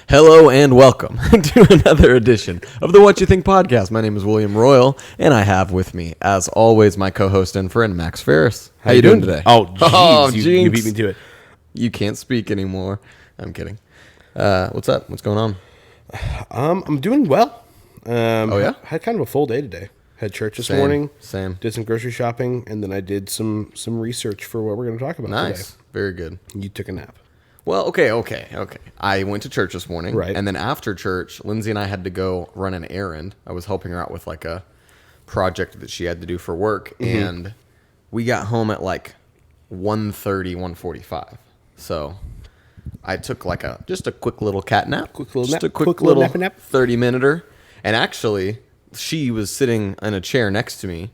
Hello and welcome to another edition of the Whatcha Think podcast. My name is William Royal, and I have with me, as always, my co-host and friend, Max Ferris. How you doing today? Oh, jeez, you beat me to it. You can't speak anymore. I'm kidding. What's up? What's going on? I'm doing well. Oh, yeah? Had kind of a full day today. Had church this morning. Same. Did some grocery shopping, and then I did some research for what we're going to talk about Nice. today. Very good. You took a nap. Well, okay. I went to church this morning. Right. And then after church, Lindsay and I had to go run an errand. I was helping her out with like a project that she had to do for work. Mm-hmm. And we got home at like 1:30, 1:45. So I took like just a quick little cat nap. Quick little just nap. a quick little nap. 30-minuter. And actually, she was sitting in a chair next to me.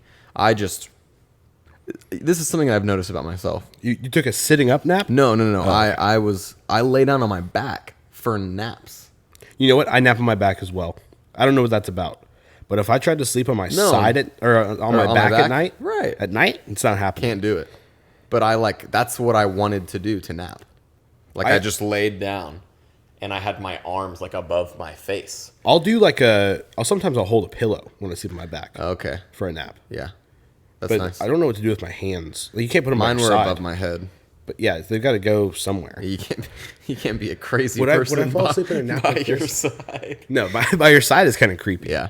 This is something I've noticed about myself. You took a sitting up nap? No. Oh. I lay down on my back for naps. You know what? I nap on my back as well. I don't know what that's about. But if I tried to sleep on my side on my back at night, right? At night, it's not happening. Can't do it. But that's what I wanted to do to nap. Like I just laid down and I had my arms like above my face. I'll sometimes hold a pillow when I sleep on my back. Okay. For a nap. Yeah. That's nice. I don't know what to do with my hands. Like, you can't put them Mine on your were side. above my head. But yeah, they've got to go somewhere. You can't be a crazy person. Would I fall asleep in a nap by like your this? side? No, by your side is kind of creepy. Yeah.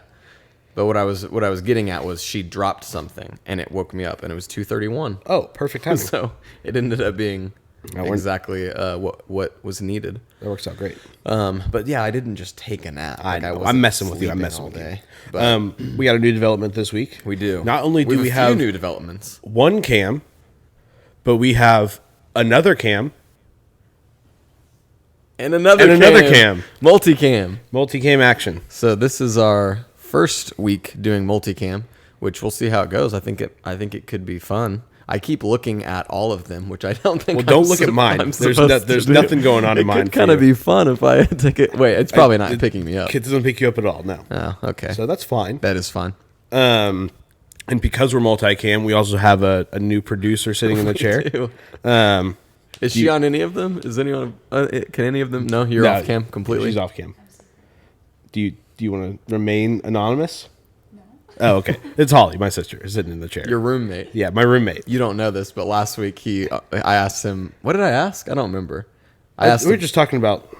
But what I was getting at was she dropped something and it woke me up and it was 2:31. Oh, perfect timing. So it ended up being exactly what was needed. That works out great. But yeah, I didn't just take a nap. I'm messing with you. I'm messing with you. But we got a new development this week. We do. Not only do we have a have few new developments, one cam, but we have another cam and another cam. Multicam action. So this is our first week doing multicam, which we'll see how it goes. I think it could be fun. I keep looking at all of them, which I don't think. Well, don't look at mine. There's nothing going on in mine. It could kind of be fun if I take it. Wait, it's probably not picking me up. It doesn't pick you up at all. No. Oh, okay. So that's fine. That is fine. And because we're multicam, we also have a new producer sitting in the chair. Is she on any of them? Is anyone? Can any of them? No, you're off cam completely. She's off cam. Do you want to remain anonymous? Oh, okay. It's Holly, my sister, is sitting in the chair. Your roommate. Yeah, my roommate. You don't know this, but last week I asked him, what did I ask? I don't remember. We were just talking about,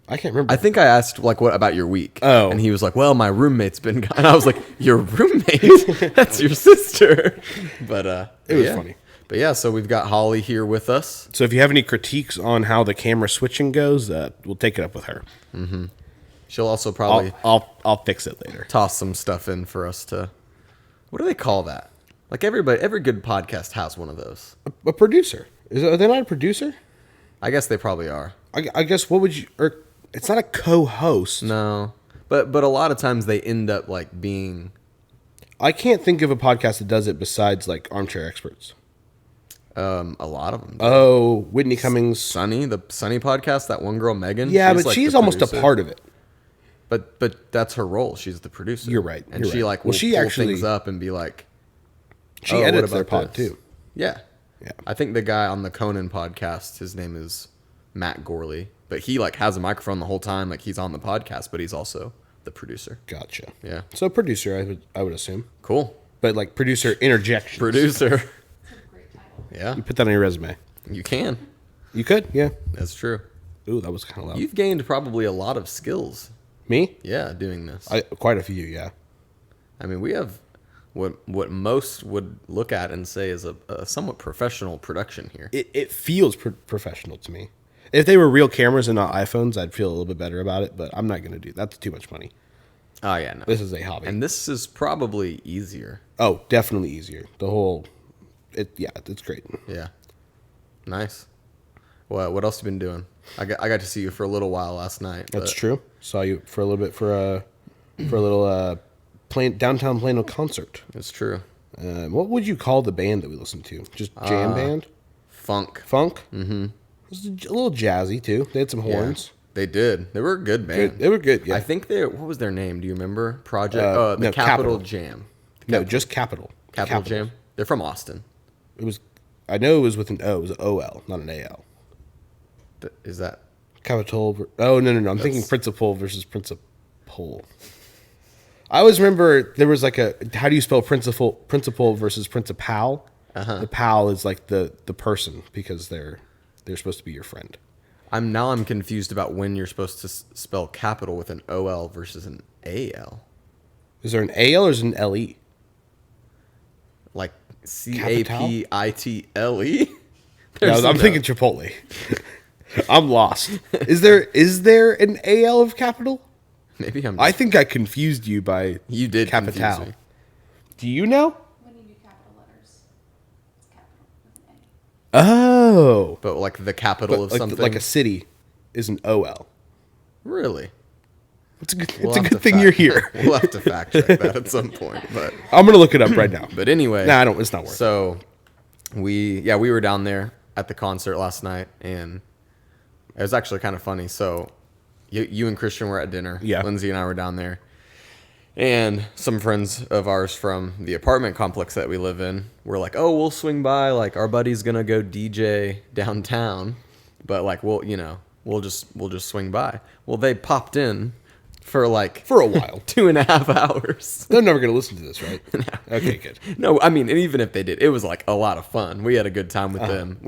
I can't remember. I think I asked, like, what about your week? Oh. And he was like, well, my roommate's been gone. And I was like, your roommate? That's your sister. But it was funny. But yeah, so we've got Holly here with us. So if you have any critiques on how the camera switching goes, we'll take it up with her. Mm-hmm. She'll also probably I'll fix it later. Toss some stuff in for us to. What do they call that? Like every good podcast has one of those. A producer. Are they not a producer? I guess they probably are. I guess what would you? Or it's not a co-host. No, but a lot of times they end up like being. I can't think of a podcast that does it besides like Armchair Experts. A lot of them. Oh, Whitney Cummings, the Sunny podcast. That one girl, Megan. Yeah, but she's almost a part of it. But that's her role. She's the producer. You're right. And she will pull things up and be like, she edits their pod too. Yeah. I think the guy on the Conan podcast, his name is Matt Gorley, but he like has a microphone the whole time, like he's on the podcast, but he's also the producer. Gotcha. Yeah. So producer, I would assume. Cool. But like producer interjections. Producer. That's a great title. Yeah. You put that on your resume. You can. You could. Yeah. That's true. Ooh, that was kind of loud. You've gained probably a lot of skills. Me? Yeah, doing this. Quite a few, yeah. I mean, we have what most would look at and say is a somewhat professional production here. It feels professional to me. If they were real cameras and not iPhones, I'd feel a little bit better about it, but I'm not going to do that. That's too much money. Oh, yeah, no. This is a hobby. And this is probably easier. Oh, definitely easier. It's great. Yeah. Nice. Well, what else have you been doing? I got to see you for a little while last night. That's true. Saw you for a little bit for a little downtown Plano concert. It's true. What would you call the band that we listened to? Just jam band? Funk. Mm-hmm. It was a little jazzy too. They had some horns. Yeah, they did. They were a good band. They were good. Yeah. I think what was their name? Do you remember? Project. The Capital Jam. No, just Capital. Capital Jam. They're from Austin. It was. I know it was with an O. It was an OL, not an AL. Is that Capitol. Oh, no. I'm thinking principal versus principal. I always remember there was like how do you spell principal versus principal? The pal is like the person because they're supposed to be your friend. I'm confused about when you're supposed to spell capital with an OL versus an AL. Is there an AL or is it an LE? Like CAPITLE? No, I'm thinking Chipotle. I'm lost. Is there an AL of capital? Maybe I think I confused you by you did capital. confuse me. Do you know? When you do capital letters, it's capital with an A. Oh, But like the capital of like, something. like a city is an OL. Really? It's a good We'll thing you're here. We'll have to fact check that at some point. But I'm gonna look it up right now. but anyway, Nah, I don't. It's not worth it. So we were down there at the concert last night, and it was actually kind of funny. So you and Christian were at dinner. Yeah. Lindsay and I were down there, and some friends of ours from the apartment complex that we live in were like, "Oh, we'll swing by. Like our buddy's gonna go DJ downtown, but like we'll just swing by." Well, they popped in for a while 2.5 hours. They're never gonna listen to this, right? Okay, good. No, I mean, and even if they did, it was like a lot of fun. We had a good time with them.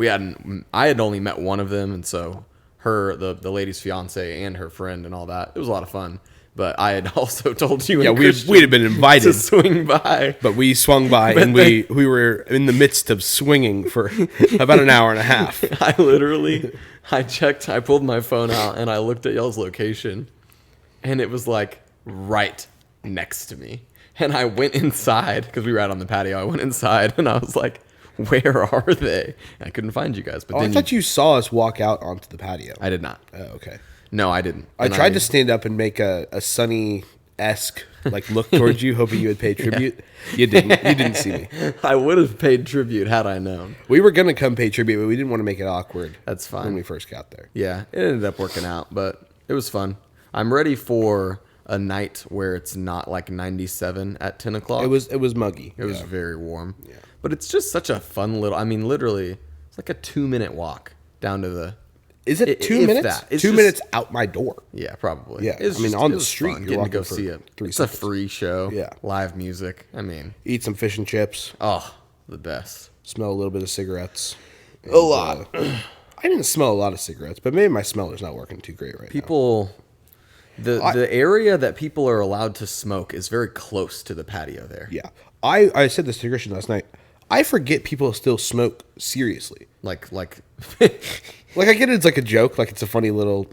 I had only met one of them, and so the lady's fiance and her friend and all that. It was a lot of fun. But I had also told you, Yeah, and we'd Christian have been invited to swing by. But we swung by, But and we were in the midst of swinging for about an hour and a half. I pulled my phone out and I looked at y'all's location, and it was like right next to me. And I went inside because we were out on the patio. I went inside and I was like, "Where are they?" And I couldn't find you guys. But I then thought you saw us walk out onto the patio. I did not. Oh, okay. No, I didn't. I And tried to stand up and make a Sunny-esque look towards you, hoping you would pay tribute. You didn't. You didn't see me. I would have paid tribute had I known. We were gonna come pay tribute, but we didn't want to make it awkward. That's fine. When we first got there. Yeah, it ended up working out, but it was fun. I'm ready for a night where it's not like 97 at 10 o'clock. It was muggy. It was very warm. Yeah. But it's just such a fun little, I mean, literally, it's like a 2-minute walk down to the... Is it 2 if minutes? that. It's 2 just- minutes out my door. Yeah, probably. Yeah, It's I mean, just- on it the was street, fun you're getting to go walking for see it. 3 It's seconds. a free show. Yeah. Live music. I mean, Eat some fish and chips. oh, the best. Smell a little bit of cigarettes. A lot. I didn't smell a lot of cigarettes, but maybe my smeller's not working too great right now. People... The area that people are allowed to smoke is very close to the patio there. Yeah. I said this to Christian last night. I forget people still smoke seriously. Like Like I get it's like a joke, like it's a funny little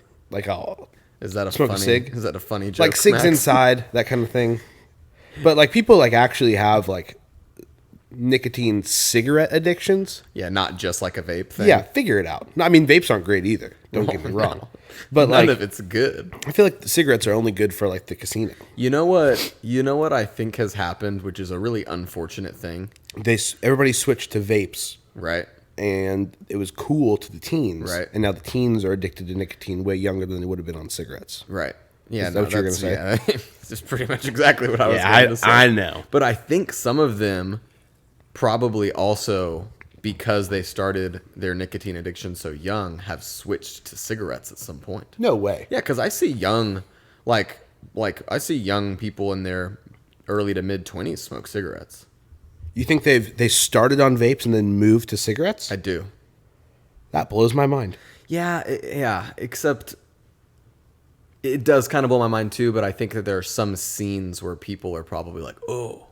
is that a Smoke a funny cig? Is that a funny joke? like cigs Max? inside, that kind of thing. But like people like actually have like nicotine cigarette addictions. Yeah, not just like a vape thing. Yeah, figure it out. No, I mean vapes aren't great either. Don't get me wrong. No. But None like of it's good. I feel like the cigarettes are only good for like the casino. You know what I think has happened, which is a really unfortunate thing, Everybody switched to vapes, right? and it was cool to the teens. Right. And now the teens are addicted to nicotine way younger than they would have been on cigarettes. Right. Yeah, Is that what you're gonna say? Yeah, it's just pretty much exactly what I was Yeah, going to say. I know. But I think some of them probably also, because they started their nicotine addiction so young, have switched to cigarettes at some point. No way. Yeah, because I see young, like I see young people in their early to mid 20s smoke cigarettes. You think they started on vapes and then moved to cigarettes? I do. That blows my mind. Yeah. Except it does kind of blow my mind too. But I think that there are some scenes where people are probably like, "Oh,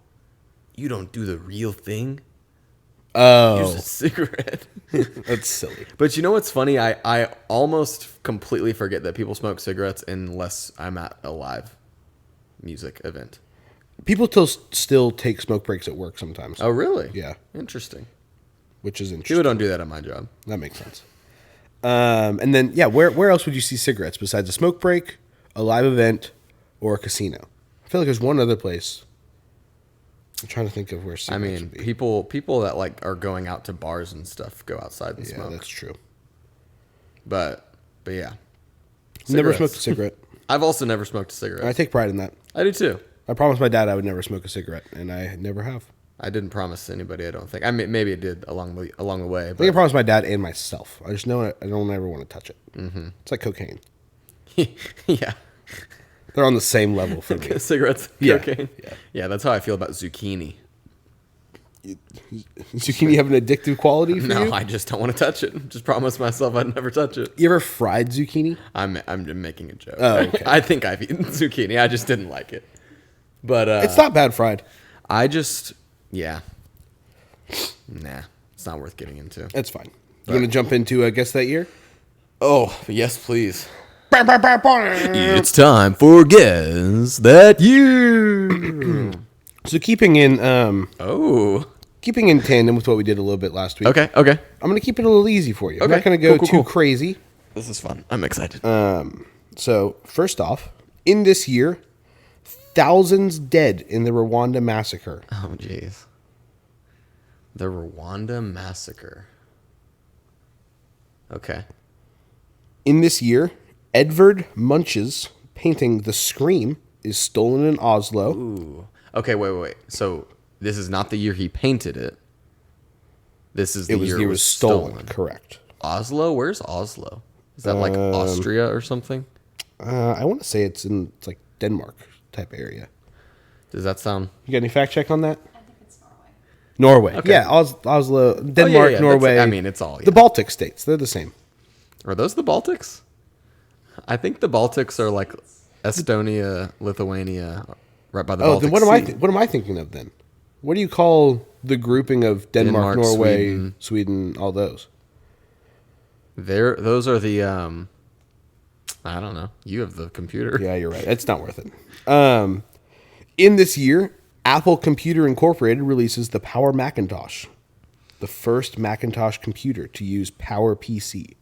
you don't do the real thing. Use Oh, a cigarette." that's silly. But you know what's funny? I almost completely forget that people smoke cigarettes unless I'm at a live music event. People still take smoke breaks at work sometimes. Oh, really? Yeah. Interesting. Which is People interesting. don't do that at my job. That makes sense. And then, yeah, where else would you see cigarettes besides a smoke break, a live event, or a casino? I feel like there's one other place. I'm trying to think of where I cigarettes mean, would be. people that like are going out to bars and stuff go outside and Yeah, smoke. that's true. But yeah. Never Cigarettes. smoked a cigarette. I've also never smoked a cigarette. I take pride in that. I do too. I promised my dad I would never smoke a cigarette, and I never have. I didn't promise anybody. I don't think. I mean, maybe it did along the way. I think I But promised my dad and myself. I just know I don't ever want to touch it. Mm-hmm. It's like cocaine. yeah, They're on the same level for me. cigarettes, Yeah, cocaine. yeah. Yeah, that's how I feel about zucchini. Zucchini have an addictive quality for No, you? I just don't want to touch it. Just promise myself I'd never touch it. You ever fried zucchini? I'm making a joke. Oh, okay. I think I've eaten zucchini. I just didn't like it. But It's not bad fried. I just nah, it's not worth getting into. It's fine. You want to jump into Guess That Year? Oh yes, please. It's time for Guess That Year. So keeping in Oh. keeping in tandem with what we did a little bit last week. Okay. I'm going to keep it a little easy for you. I'm Okay, not going to go cool, too cool. crazy. This is fun. I'm excited. So, first off, in this year, thousands dead in the Rwanda massacre. Oh jeez. The Rwanda massacre. Okay. In this year, Edvard Munch's painting The Scream is stolen in Oslo. Ooh. Okay, wait. So this is not the year he painted it. This is the year it was stolen. Correct. Oslo? Where's Oslo? Is that like Austria or something? I want to say it's like Denmark type area. Does that sound... You got any fact check on that? I think it's Norway. Norway. Okay. Yeah, Oslo, Denmark, yeah, Norway. I mean, it's all... The Baltic states. They're the same. Are those the Baltics? I think the Baltics are like Estonia, Lithuania, right by the Baltic Then what Sea. what am I thinking of then? What do you call the grouping of Denmark, Norway, Sweden, all those? Those are the I don't know. You have the computer. Yeah, you're right. It's not worth it. In this year, Apple Computer Incorporated releases the Power Macintosh, the first Macintosh computer to use Power PC.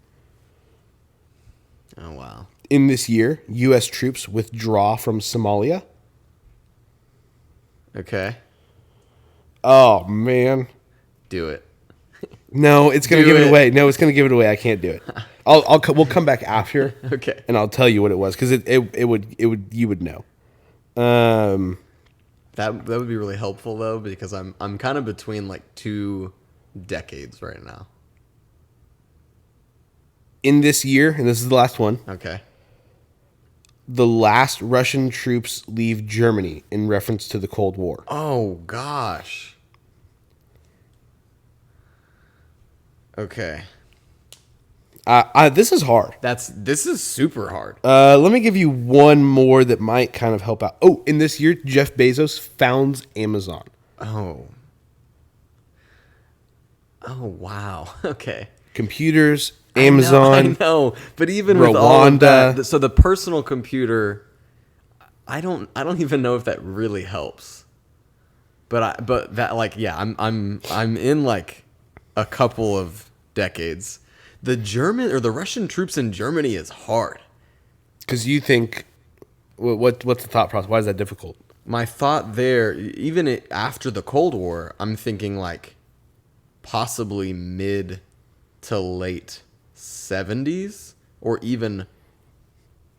Oh wow. In this year, U.S. troops withdraw from Somalia. Okay. Oh man, Do it. no, it's gonna Do give it it. away. No, it's gonna give it away. I can't do it. We'll come back after. Okay. And I'll tell you what it was because it would you would know. That would be really helpful though, because I'm kind of between like two decades right now. In this year, and this is the last one, Okay. the last Russian troops leave Germany in reference to the Cold War. Oh gosh. Okay. This is hard. This is super hard. Let me give you one more that might kind of help out. Oh, in this year, Jeff Bezos founds Amazon. Oh. Oh wow. Okay. Computers, Amazon. I know. But even with all of Rwanda. that, so the personal computer, I don't even know if that really helps. But that like yeah, I'm in like a couple of decades. The German or the Russian troops in Germany is hard. Because you think, what's the thought process? Why is that difficult? My thought there, even after the Cold War, I'm thinking like possibly mid to late 70s or even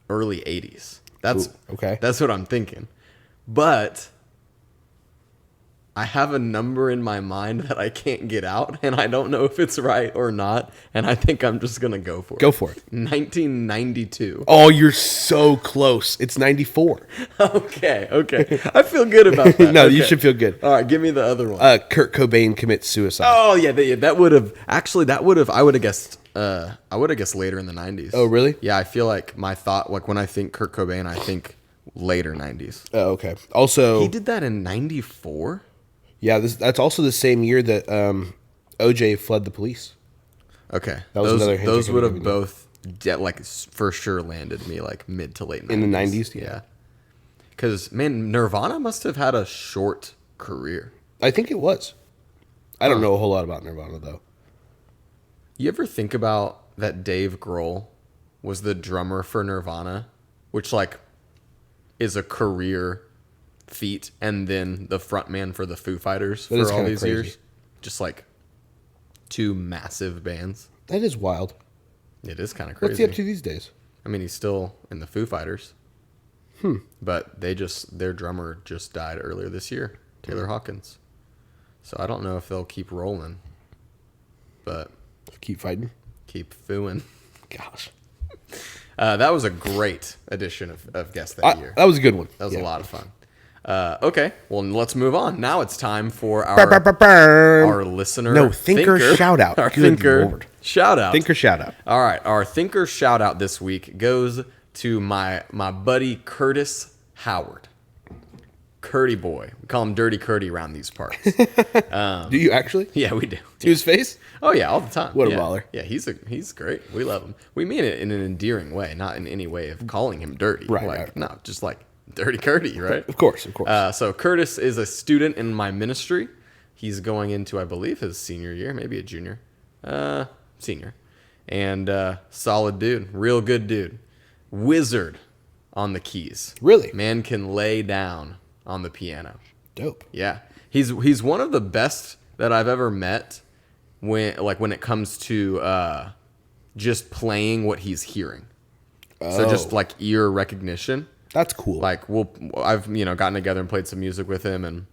early 80s. That's Ooh, okay. That's what I'm thinking. But I have a number in my mind that I can't get out, and I don't know if it's right or not, and I think I'm just going to go for it. Go for it. 1992. Oh, you're so close. It's 94. Okay. I feel good about that. No, Okay. you should feel good. All right, give me the other one. Kurt Cobain commits suicide. Oh yeah, that would have actually. I would have guessed. I would have guessed later in the 90s. Oh, really? Yeah, I feel like my thought, like when I think Kurt Cobain, I think later 90s. Oh, okay. Also, He did that in 94. yeah, that's also the same year that OJ fled the police. Okay, That was another hint those I would could've have given both like for sure landed me like mid to late 90s. In the 90s? Yeah. Because man, Nirvana must have had a short career. I think it was. I don't know a whole lot about Nirvana though. You ever think about that Dave Grohl was the drummer for Nirvana, which like is a career feat, and then the frontman for the Foo Fighters That is for all kinda these crazy. years? Just like two massive bands. That is wild. It is kind of crazy. What's he up to these days? I mean, he's still in the Foo Fighters. But their drummer just died earlier this year, Taylor Hawkins. So I don't know if they'll keep rolling, but Keep fighting. keep fooing. Gosh. That was a great edition of Guess That Year. That was a good one. That was a lot of fun. Okay, well, let's move on. Now it's time for Our our listener. No, thinker shout-out. Our Good thinker Lord. shout out. Thinker shout out. All right, our thinker shout out this week goes to my buddy Curtis Howard. Curdy boy. We call him Dirty Curdy around these parts. Do you actually? Yeah, we do. To his face? Oh yeah, all the time. What a yeah. baller. Yeah, he's great. We love him. We mean it in an endearing way, not in any way of calling him dirty. Right, Like, right. no, just like Dirty Curdy, right? Of course, of course. So Curtis is a student in my ministry. He's going into, I believe, his senior year, maybe a junior. Senior. And solid dude. Real good dude. Wizard on the keys. Really? Man can lay down on the piano. Dope. Yeah. He's one of the best that I've ever met when it comes to just playing what he's hearing. So just like ear recognition. That's cool. Like I've gotten together and played some music with him, and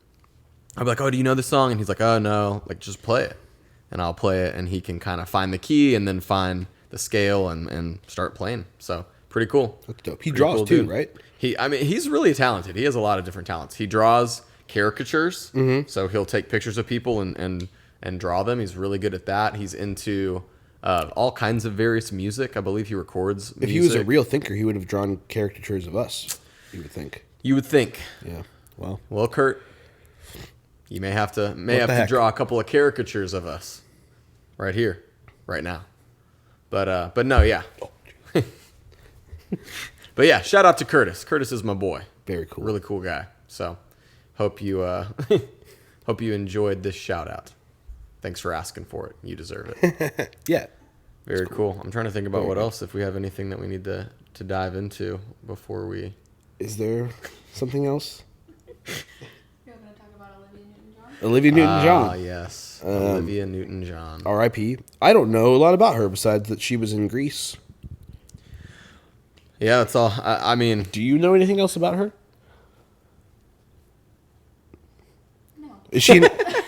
I'll be like, "Oh, do you know this song?" And he's like, "Oh no, like just play it," and I'll play it, and he can kind of find the key and then find the scale and start playing. So pretty cool. That's dope. He Pretty draws cool too, dude. right? He's really talented. He has a lot of different talents. He draws caricatures, so he'll take pictures of people and draw them. He's really good at that. He's into all kinds of various music. I believe he records music. If he was a real thinker, he would have drawn caricatures of us, you would think. You would think. Yeah. Well, Kurt, you may have to the heck? draw a couple of caricatures of us right here, right now. But no, yeah. But yeah, shout out to Curtis. Curtis is my boy. Very cool. Really cool guy. So hope you hope you enjoyed this shout out. Thanks for asking for it. You deserve it. Yeah. Very cool. I'm trying to think about what else, if we have anything that we need to dive into before we... Is there something else? You're going to talk about Olivia Newton-John? Olivia Newton-John. Ah, yes. Olivia Newton-John. R.I.P. I don't know a lot about her besides that she was in Greece. Yeah, that's all. I mean... Do you know anything else about her? No. Is she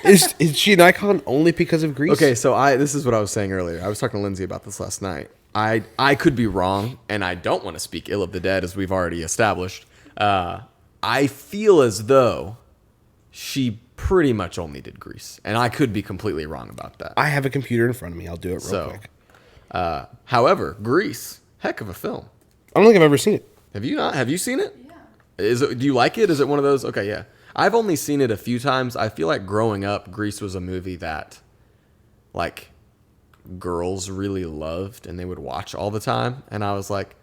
is she an icon only because of Greece? Okay, so this is what I was saying earlier. I was talking to Lindsay about this last night. I could be wrong, and I don't want to speak ill of the dead, as we've already established. I feel as though she pretty much only did Grease, and I could be completely wrong about that. I have a computer in front of me. I'll do it real quick. However, Grease, heck of a film. I don't think I've ever seen it. Have you not? Have you seen it? Yeah. Do you like it? Is it one of those? Okay, yeah. I've only seen it a few times. I feel like growing up, Grease was a movie that, like, girls really loved and they would watch all the time. And I was like,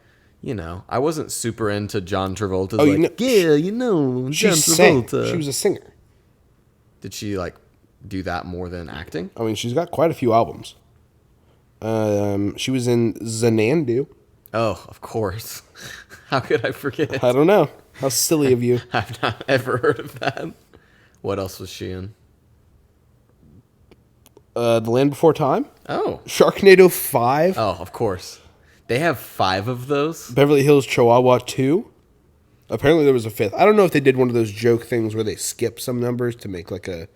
I wasn't super into John Travolta's John She sang. Travolta. She was a singer. Did she, like, do that more than acting? I mean, she's got quite a few albums. She was in Xanadu. Oh, of course. How could I forget? I don't know. How silly of you. I've not ever heard of that. What else was she in? The Land Before Time. Oh. Sharknado 5. Oh, of course. They have 5 of those? Beverly Hills Chihuahua 2. Apparently there was a 5th. I don't know if they did one of those joke things where they skip some numbers to make a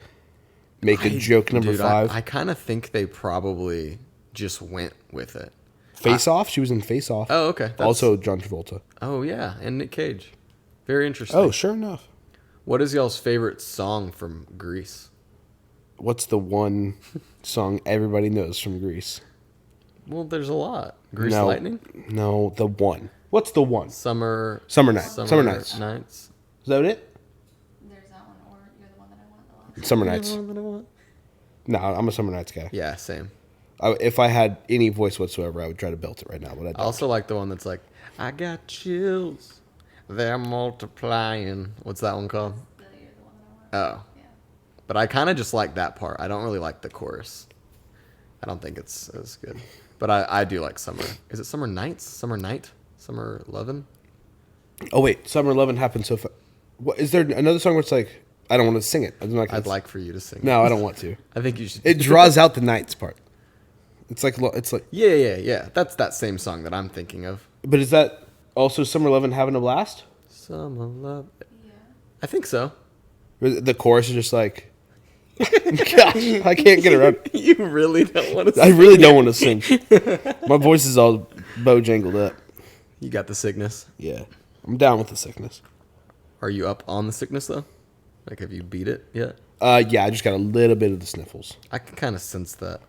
joke number 5. I kind of think they probably just went with it. Face Off. She was in Face Off. Oh, okay. Also John Travolta. Oh, yeah. And Nick Cage. Very interesting. Oh, sure enough. What is y'all's favorite song from Grease? What's the one song everybody knows from Grease? Well, there's a lot. Grease Lightning? No, the one. What's the one? Summer Nights. Summer Nights. Is that it? There's that one, or You're the One That I Want, the last. Summer Nights. No, I'm a Summer Nights guy. Yeah, same. If I had any voice whatsoever, I would try to belt it right now. But I I don't. also like the one that's like, I got chills. They're multiplying. What's that one called? You're the One That I Want. Oh. Yeah. But I kind of just like that part. I don't really like the chorus. I don't think it's as good. But I do like Summer. Is it Summer Nights? Summer Night? Summer Lovin'? Oh wait, Summer 11 happened so fast. What is there another song where it's like I don't want to sing it? I'd like for you to sing. No, I don't want to. I think you should. It draws out the nights part. It's like Yeah. That's that same song that I'm thinking of. But is that also Summer 11 having a blast? Summer Love. Yeah. I think so. The chorus is just like Gosh, I can't get around. You really don't want to I really don't want to sing. My voice is all bojangled up. You got the sickness. Yeah, I'm down with the sickness. Are you up on the sickness, though? Like, have you beat it yet? Yeah, I just got a little bit of the sniffles. I can kind of sense that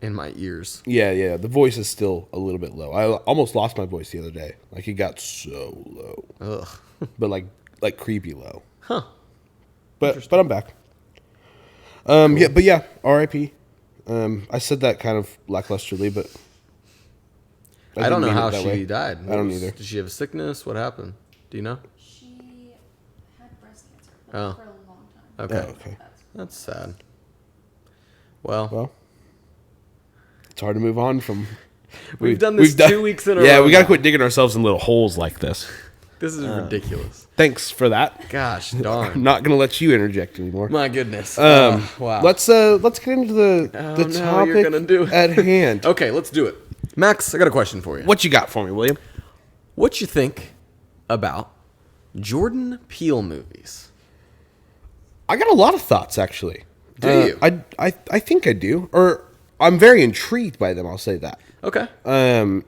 in my ears. Yeah. The voice is still a little bit low. I almost lost my voice the other day. Like, it got so low. Ugh. But, like creepy low. Huh. But I'm back. Yeah, R.I.P. I said that kind of lacklusterly, but I don't know didn't mean how it that she way. died. I don't either. Did she have a sickness? What happened? Do you know? She had breast cancer Oh. for a long time. Okay. Oh, okay. That's sad. Well, It's hard to move on from. we've done this 2 weeks in a row. Yeah, we got to now. quit digging ourselves in little holes like this. This is ridiculous. Thanks for that. Gosh I'm darn. not gonna let you interject anymore. My goodness. Wow. Let's. Let's get into the no, topic you're gonna do it. at hand. Okay, let's do it. Max, I got a question for you. What you got for me, William? What you think about Jordan Peele movies? I got a lot of thoughts actually. Do you? I think I do, or I'm very intrigued by them. I'll say that. Okay.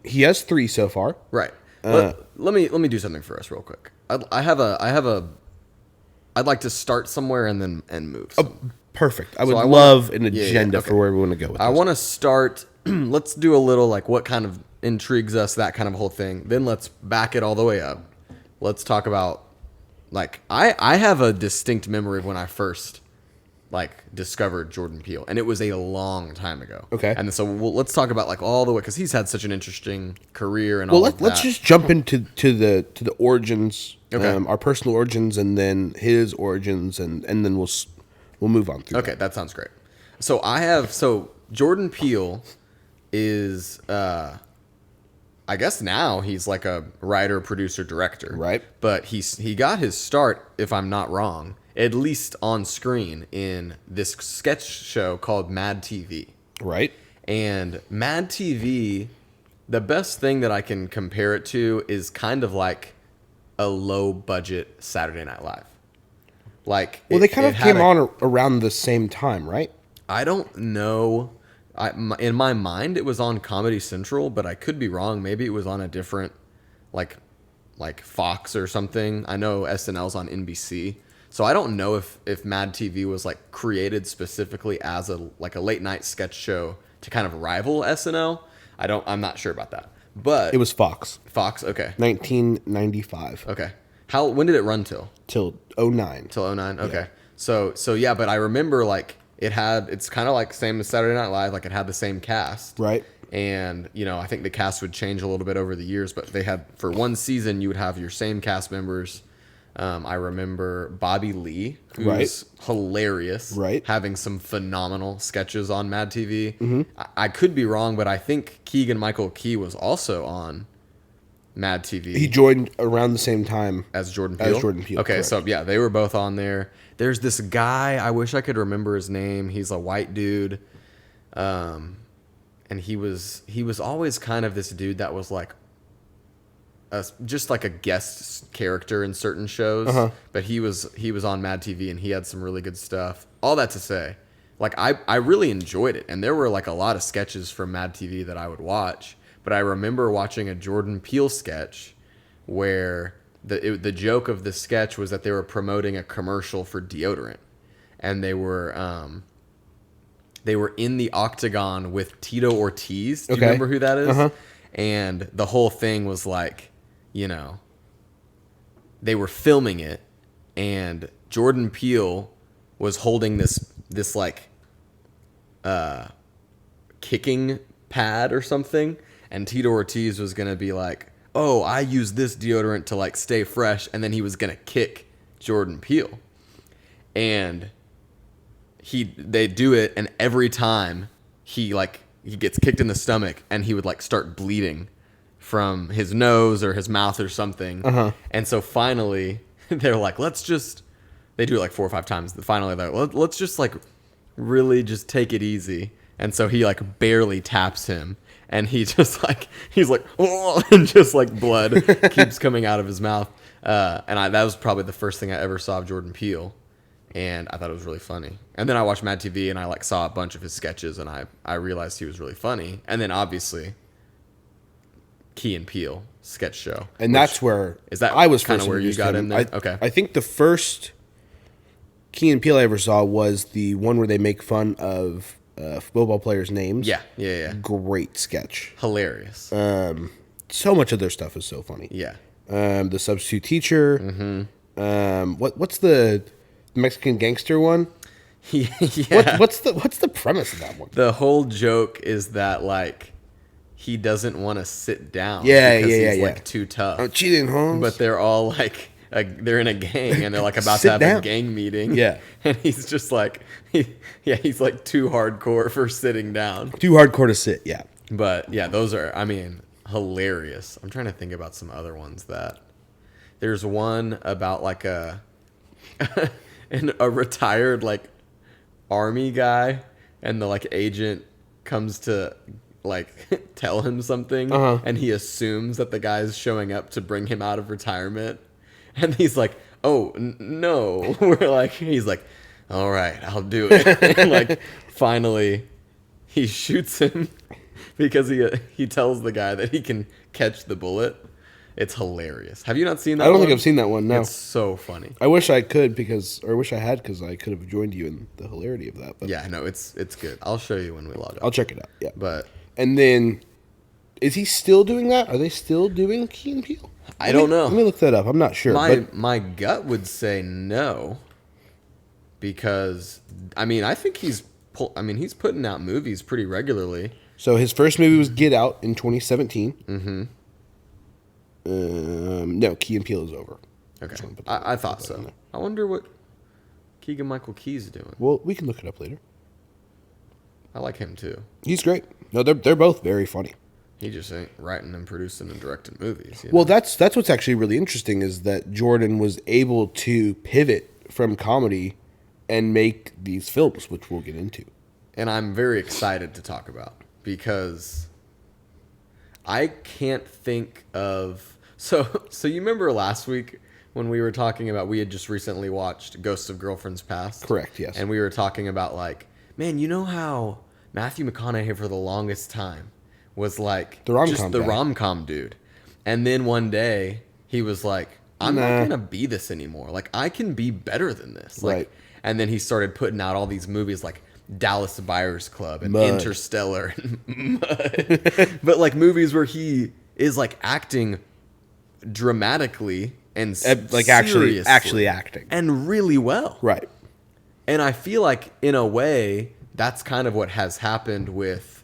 He has 3 so far. Right. Let me do something for us real quick. I'd like to start somewhere and move. Perfect. I would I love an yeah, agenda okay. for where we want to go with I this. want to start. Let's do a little like what kind of intrigues us, that kind of whole thing. Then let's back it all the way up. Let's talk about like I have a distinct memory of when I first like discovered Jordan Peele, and it was a long time ago. Okay. And so let's talk about like all the way because he's had such an interesting career and Well, all of let's that. just jump into the origins, Okay. our personal origins, and then his origins, and then we'll move on through. Okay, that sounds great. So Jordan Peele is I guess now he's like a writer, producer, director. Right. But he got his start, if I'm not wrong, at least on screen in this sketch show called Mad TV. Right. And Mad TV, the best thing that I can compare it to is kind of like a low budget Saturday Night Live. Like, Well, they kind of came on. on around the same time, right? I don't know. In my mind, it was on Comedy Central, but I could be wrong. Maybe it was on a different, like Fox or something. I know SNL's on NBC, so I don't know if Mad TV was like created specifically as a late night sketch show to kind of rival SNL. I'm not sure about that, but It was Fox, Fox. Okay, 1995 okay. When did it run till? till 09. Till 09? Okay. So yeah, but I remember like it's kind of like same as Saturday Night Live, like it had the same cast. Right. And, I think the cast would change a little bit over the years, but they had, for one season, you would have your same cast members. I remember Bobby Lee, who's Right. hilarious, Right. having some phenomenal sketches on Mad TV. Mm-hmm. I could be wrong, but I think Keegan-Michael Key was also on Mad TV. He joined around the same time As Jordan Peele? Okay, correct. so yeah, they were both on there. There's this guy, I wish I could remember his name. He's a white dude. And he was always kind of this dude that was like just like a guest character in certain shows. Uh-huh. But he was on Mad TV and he had some really good stuff. All that to say, like I really enjoyed it. And there were like a lot of sketches from Mad TV that I would watch. But I remember watching a Jordan Peele sketch where the joke of the sketch was that they were promoting a commercial for deodorant, and they were in the octagon with Tito Ortiz. Do you remember who that is? Uh-huh. And the whole thing was like, they were filming it, and Jordan Peele was holding this like kicking pad or something, and Tito Ortiz was gonna be like, oh, I use this deodorant to like stay fresh, and then he was gonna kick Jordan Peele, and they do it, and every time he gets kicked in the stomach, and he would like start bleeding from his nose or his mouth or something. Uh-huh. And so finally they're like, they do it like 4 or 5 times. Finally they're like, let's just like really just take it easy. And so he like barely taps him, and he just like, he's like, oh, and just like blood keeps coming out of his mouth. That was probably the first thing I ever saw of Jordan Peele. and I thought it was really funny. And then I watched Mad TV, and I like saw a bunch of his sketches, and I realized he was really funny. And then obviously, Key and Peele sketch show, And that's where is that I was kind first of where you introduced got to in him. there? Okay, I think the first Key and Peele I ever saw was the one where they make fun of football players' names. yeah, Great sketch. hilarious. So much of their stuff is so funny. Yeah, The substitute teacher. Mm-hmm. What's the Mexican gangster one? yeah. What's the premise of that one? The whole joke is that like he doesn't want to sit down. Yeah, because yeah, he's yeah. like too tough. I'm cheating, Holmes. But they're all like, they're in a gang and they're like about to Sit have down. a gang meeting. Yeah. And he's just like, he's like too hardcore for sitting down. Too hardcore to sit. Yeah. But yeah, those are, I mean, hilarious. I'm trying to think about some other ones that there's one about like a retired like army guy, and the like agent comes to like tell him something, and he assumes that the guy's showing up to bring him out of retirement, and he's like, oh no. He's like, all right, I'll do it. And like finally he shoots him because he tells the guy that he can catch the bullet. It's hilarious. Have you not seen that? I don't one? think I've seen that one. No. It's so funny. I wish I could I wish I had because I could have joined you in the hilarity of that. But Yeah, no, it's good. I'll show you when we log I'll off. check it out. Yeah. But And then, is he still doing that? Are they still doing Key and Peele? I don't know. Let me look that up. I'm not sure. My gut would say no, because I mean I think he's putting out movies pretty regularly. So his first movie was Get Out in 2017. Mm-hmm. No, Key and Peele is over. Okay, I thought so. I wonder what Keegan Michael Key's doing. Well, we can look it up later. I like him too. He's great. No, they're both very funny. He just ain't writing and producing and directing movies. Well, that's what's actually really interesting is that Jordan was able to pivot from comedy and make these films, which we'll get into. And I'm very excited to talk about because I can't think of so you remember last week when we were talking about we had just recently watched Ghosts of Girlfriends Past? Correct, yes. And we were talking about like, man, you know how Matthew McConaughey for the longest time was like The rom-com just the guy. rom-com dude. And then one day he was like, I'm not going to be this anymore. Like I can be better than this. Like, Right. And then he started putting out all these movies like Dallas Buyers Club and Mud. Interstellar and Mud. But like movies where he is like acting dramatically and Like actually seriously acting. and really well. Right. And I feel like in a way that's kind of what has happened with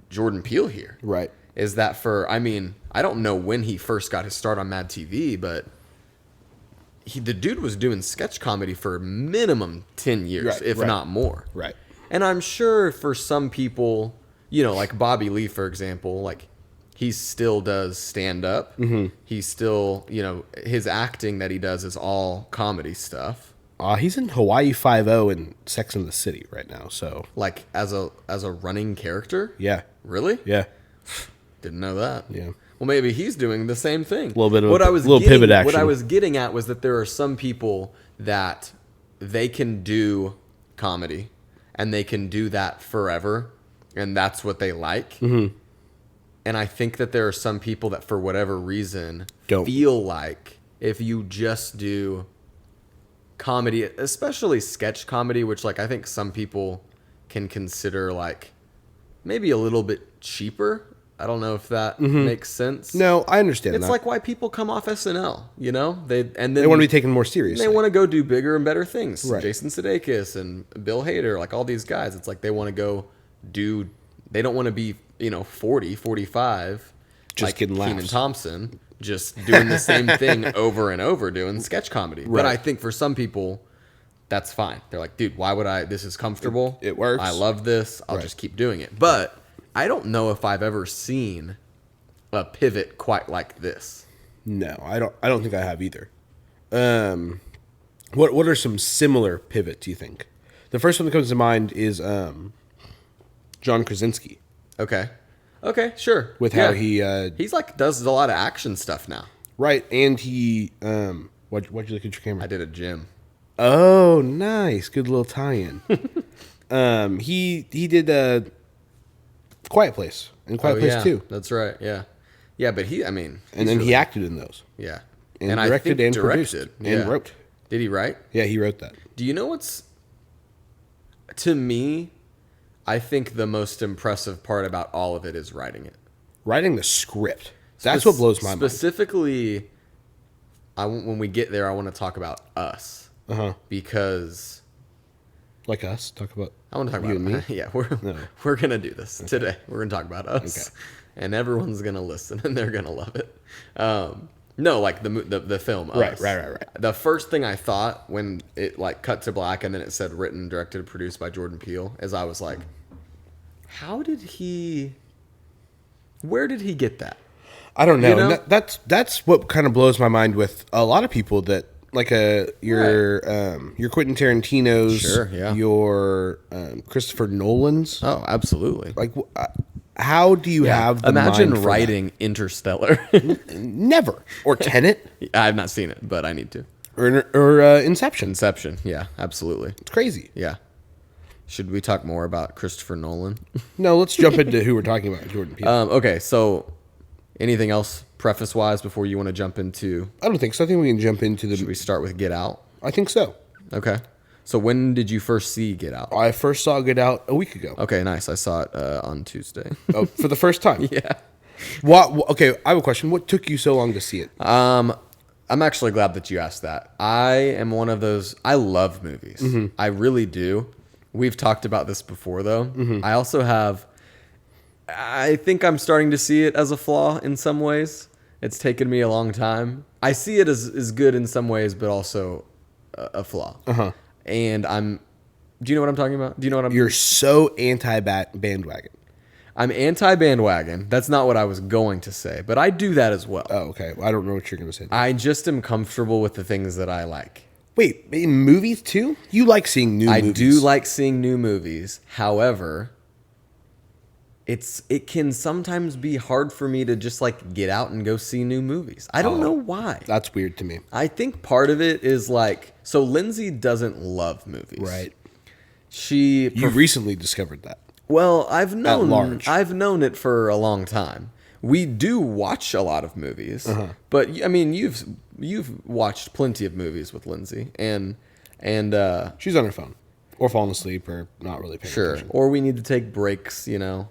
Jordan Peele here. Right. Is that I don't know when he first got his start on Mad TV, but the dude was doing sketch comedy for minimum 10 years, Right, if right. not more. Right. And I'm sure for some people, like Bobby Lee, for example, like he still does stand up. Mm-hmm. He still, his acting that he does is all comedy stuff. He's in Hawaii Five-0 and Sex and the City right now. So Like as a running character? yeah, Really? yeah, Didn't know that. yeah. Well, maybe he's doing the same thing. Little bit of what a I was little getting, pivot action. What I was getting at was that there are some people that they can do comedy and they can do that forever, and that's what they like. Mm-hmm. And I think that there are some people that, for whatever reason, Don't. feel like if you just do comedy, especially sketch comedy, which like I think some people can consider like maybe a little bit cheaper. I don't know if that makes sense. No, I understand It's that. like why people come off SNL, They They want to be taken more seriously. They want to go do bigger and better things. Right. Jason Sudeikis and Bill Hader, like all these guys. It's like they want to go do. They don't want to be 40, 45, Just like getting Kenan laughs. Thompson, just doing the same thing over and over, doing sketch comedy. Right. But I think for some people, that's fine. They're like, dude, why would I? This is comfortable. It works. I love this. I'll Right. just keep doing it. But I don't know if I've ever seen a pivot quite like this. No, I don't think I have either. What are some similar pivots you think? The first one that comes to mind is John Krasinski Okay, sure. with Yeah. how he He's like does a lot of action stuff now. right, and he why'd you look at your camera? I did a gym. Oh, nice. Good little tie-in. He did Quiet Place and Quiet Place yeah, 2. That's right. Yeah, yeah. But I mean, And then he acted in those. yeah, And I directed think and produced and wrote. Did he write? Yeah, he wrote that. Do you know what's to me? I think the most impressive part about all of it is writing it. Writing the script. That's what blows my mind. Specifically, when we get there, I want to talk about Us because Like us. Talk about I want to talk you about and me. yeah, we're gonna do this today. We're gonna talk about Us, and everyone's gonna listen and they're gonna love it. No, like the film Us. Right. The first thing I thought when it like cut to black and then it said written, directed, and produced by Jordan Peele, is I was like, where did he get that? I don't know. You know? And that's what kind of blows my mind with a lot of people that like your Quentin Tarantino's, Sure, yeah. your Christopher Nolan's. Oh, absolutely. Like, how do you have the imagine mind for writing Interstellar? that? Never. Or Tenet. I have not seen it, but I need to. Or Inception. Inception, yeah, absolutely. It's crazy. Yeah. Should we talk more about Christopher Nolan? No, let's jump into who we're talking about, Jordan Peele. Okay, so anything else preface-wise before you want to jump into... I don't think so. I think we can jump into Should we start with Get Out? I think so. Okay. So when did you first see Get Out? I first saw Get Out a week ago. Okay, nice. I saw it on Tuesday. Oh, for the first time. Yeah. What? Okay, I have a question. What took you so long to see it? I'm actually glad that you asked that. I am one of those... I love movies. Mm-hmm. I really do. We've talked about this before, though. Mm-hmm. I also have... I think I'm starting to see it as a flaw in some ways. It's taken me a long time. I see it as good in some ways, but also a flaw. And I'm... Do you know what I'm talking about? Do you know what I'm... You're so anti-bandwagon. I'm anti-bandwagon. That's not what I was going to say, but I do that as well. Oh, okay. Well, I don't know what you're going to say. I just am comfortable with the things that I like. Wait, in movies too? You like seeing new movies? I do like seeing new movies. However, it can sometimes be hard for me to just like get out and go see new movies. I don't know why. That's weird to me. I think part of it is like, so Lindsay doesn't love movies. Right. You recently discovered that. Well, I've known large. it for a long time. We do watch a lot of movies, but I mean, you've watched plenty of movies with Lindsay, and She's on her phone, or falling asleep, or not really paying attention. or we need to take breaks,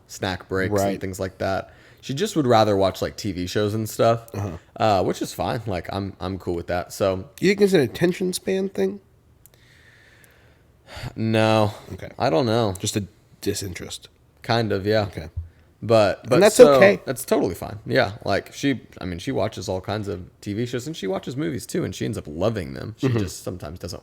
snack breaks and things like that. She just would rather watch like TV shows and stuff, which is fine. Like I'm cool with that. So You think it's an attention span thing? no, Okay. I don't know. Just a disinterest. Kind of, yeah. Okay. But And that's okay. That's totally fine. Yeah, like she watches all kinds of TV shows and she watches movies too, and she ends up loving them. She just sometimes doesn't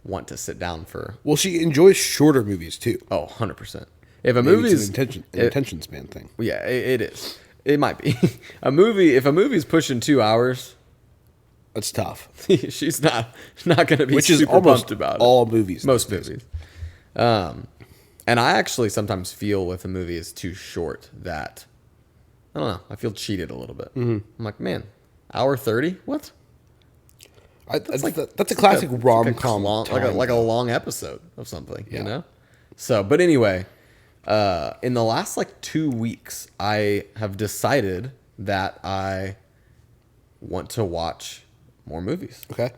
want to sit down for. Well, she enjoys shorter movies too. 100%. If a Maybe movie's it's an attention span thing. yeah, it is. It might be a movie. If a movie's pushing 2 hours, That's tough. she's not going to be Which is super almost pumped about all it. movies. Most these days. movies. And I actually sometimes feel if a movie is too short that I don't know. I feel cheated a little bit. I'm like, man, hour 30? What? That's a classic rom-com. Like a long episode of something, you know? So, but anyway, in the last like 2 weeks, I have decided that I want to watch more movies. Okay.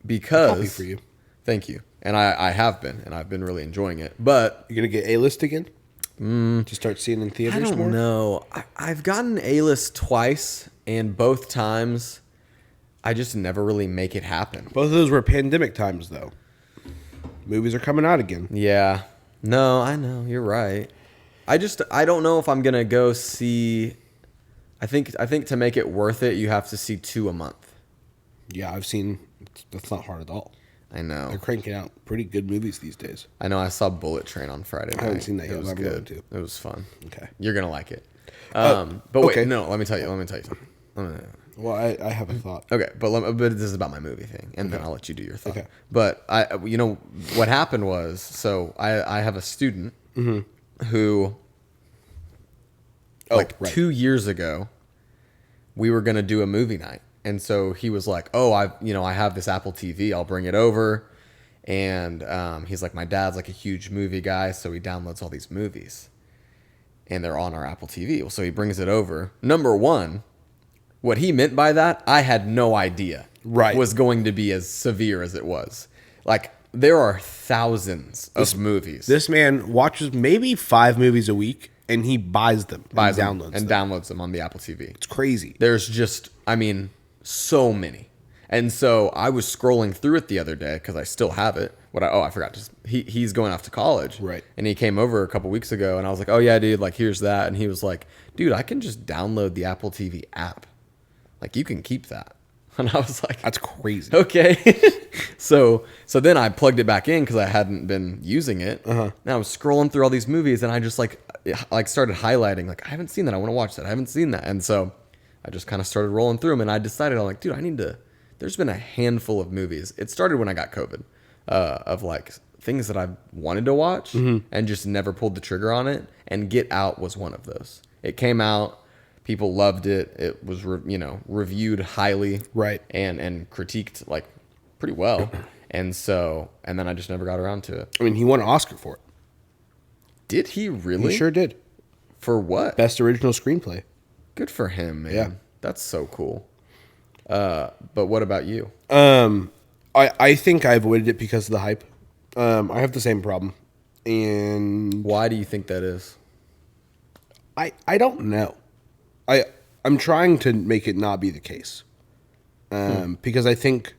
Because Happy for you. Thank you. And I have been, and I've been really enjoying it. But You're gonna get A-list again? To start seeing in theaters I don't more? know. I've gotten A-list twice, and both times I just never really make it happen. Both of those were pandemic times, though. Movies are coming out again. Yeah. No, I know. You're right. I don't know if I'm going to go see... I think to make it worth it, you have to see 2 a month. Yeah, I've seen. That's not hard at all. I know. They're cranking out pretty good movies these days. I know. I saw Bullet Train on Friday night. I haven't seen that yet. It was I'm going good. to. It was fun. Okay. You're going to like it. But wait, okay. no, let me tell you something. Well, I have a thought. Okay, but this is about my movie thing, and then I'll let you do your thought. Okay. But what happened was, so I have a student who, right. 2 years ago, we were gonna do a movie night, and so he was like, "Oh, I have this Apple TV. I'll bring it over. And he's like, my dad's like a huge movie guy, so he downloads all these movies. And they're on our Apple TV. Well, so he brings it over. Number one, what he meant by that, I had no idea was going to be as severe as it was. Like, there are thousands of movies. This man watches maybe 5 movies a week, and he buys them, downloads them on the Apple TV. It's crazy. There's just, I mean, so many. And so I was scrolling through it the other day because I still have it. I forgot. He's going off to college. Right. And he came over a couple weeks ago, and I was like, oh, yeah, dude, like, here's that. And he was like, dude, I can just download the Apple TV app. Like, you can keep that. And I was like, that's crazy. Okay. So then I plugged it back in because I hadn't been using it. Now I was scrolling through all these movies, and I just like started highlighting, like, I haven't seen that. I want to watch that. I haven't seen that. And so I just kind of started rolling through them, and I decided, I'm like, dude, there's been a handful of movies. It started when I got COVID, of like things that I wanted to watch and just never pulled the trigger on it. And Get Out was one of those. It came out. People loved it. It was, reviewed highly, right, and critiqued like pretty well. And then I just never got around to it. I mean, he won an Oscar for it. Did he really? He sure did. For what? Best original screenplay. Good for him, man. Yeah, that's so cool. But what about you? I think I avoided it because of the hype. I have the same problem. And why do you think that is? I don't know. I'm trying to make it not be the case. Because I think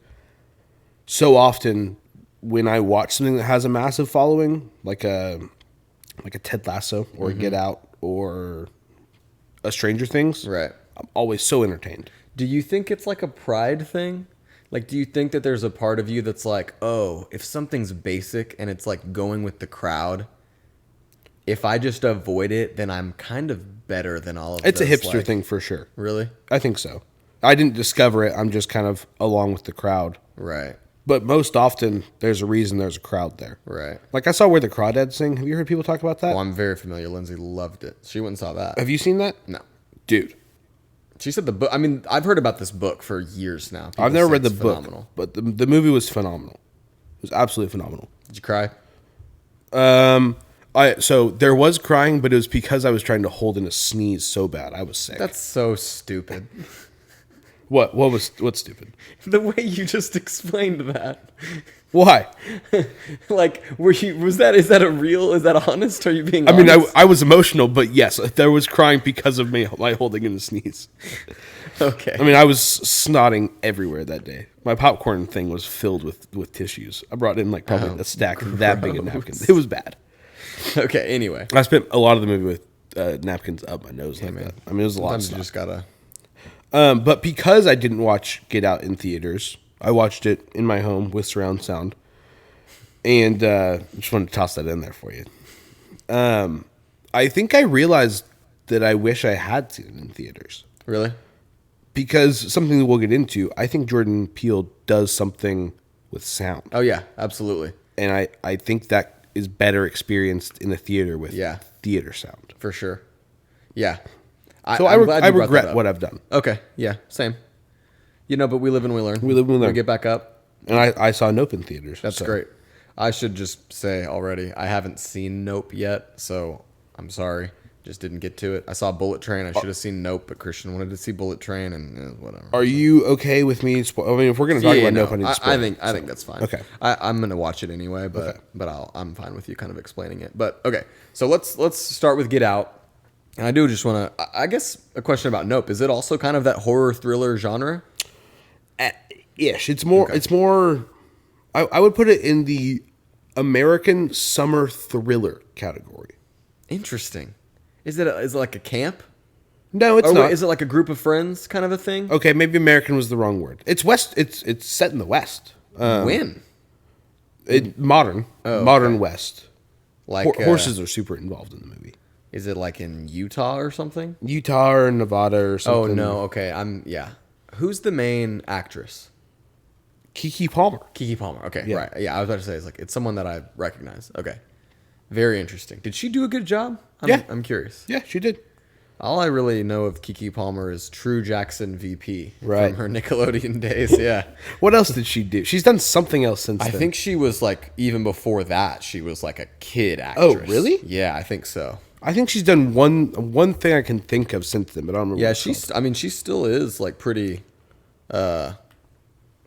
so often when I watch something that has a massive following, like a Ted Lasso or a Get Out or a Stranger Things, right, I'm always so entertained. Do you think it's like a pride thing? Like, do you think that there's a part of you that's like, oh, if something's basic and it's like going with the crowd, if I just avoid it, then I'm kind of better than all of It's those, a hipster thing for sure. Really? I think so. I didn't discover it. I'm just kind of along with the crowd. Right. But most often, there's a reason there's a crowd there. Right. Like I saw Where the Crawdads Sing. Have you heard people talk about that? Well, I'm very familiar. Lindsay loved it. She went and saw that. Have you seen that? No. Dude. She said the book. I mean, I've heard about this book for years now. I've never read the book, but the movie was phenomenal. It was absolutely phenomenal. Did you cry? So there was crying, but it was because I was trying to hold in a sneeze so bad. I was sick. That's so stupid. What's stupid? The way you just explained that. Why? Like, is that honest? Are you being honest? I mean, I was emotional, but yes, there was crying because of my holding in a sneeze. Okay. I mean, I was snotting everywhere that day. My popcorn thing was filled with tissues. I brought in like probably a stack that big of napkins. It was bad. Okay, anyway. I spent a lot of the movie with napkins up my nose like that. I mean, it was a lot of stuff. You just gotta... But because I didn't watch Get Out in theaters, I watched it in my home with surround sound. And just wanted to toss that in there for you. I think I realized that I wish I had seen it in theaters. Really? Because something that we'll get into, I think Jordan Peele does something with sound. Oh, yeah, absolutely. And I think that is better experienced in a theater with theater sound. For sure. Yeah. So I regret what I've done. Okay, yeah, same. But we live and we learn. We get back up. And I saw Nope in theaters. That's great. I should just say already, I haven't seen Nope yet, so I'm sorry. Just didn't get to it. I saw Bullet Train. I should have seen Nope, but Christian wanted to see Bullet Train, and whatever. Are you okay with me? I mean, if we're going to talk about Nope, I need to spoil I think that's fine. Okay. I'm going to watch it anyway, but I'm fine with you kind of explaining it. But okay, so let's start with Get Out. And I do just want to, I guess, a question about Nope. Is it also kind of that horror thriller genre? Ish. It's more. Okay. It's more. I would put it in the American summer thriller category. Interesting. Is it like a camp? No, it's not. Is it like a group of friends kind of a thing? Okay, maybe American was the wrong word. It's West. It's set in the West. When? Modern West. Like horses are super involved in the movie. Is it like in Utah or something? Utah or Nevada or something. Oh no. Okay. Who's the main actress? Keke Palmer. Okay. Yeah. Right. Yeah. I was about to say it's someone that I recognize. Okay. Very interesting. Did she do a good job? I'm curious. Yeah, she did. All I really know of Keke Palmer is True Jackson VP Right. from her Nickelodeon days. Yeah. What else did she do? She's done something else since I then. think she was like, even before that, she was like a kid Oh, actress. really? Yeah, I think so. I think she's done one thing I can think of since then, but I don't remember. Yeah, what it's called. she still is like pretty, I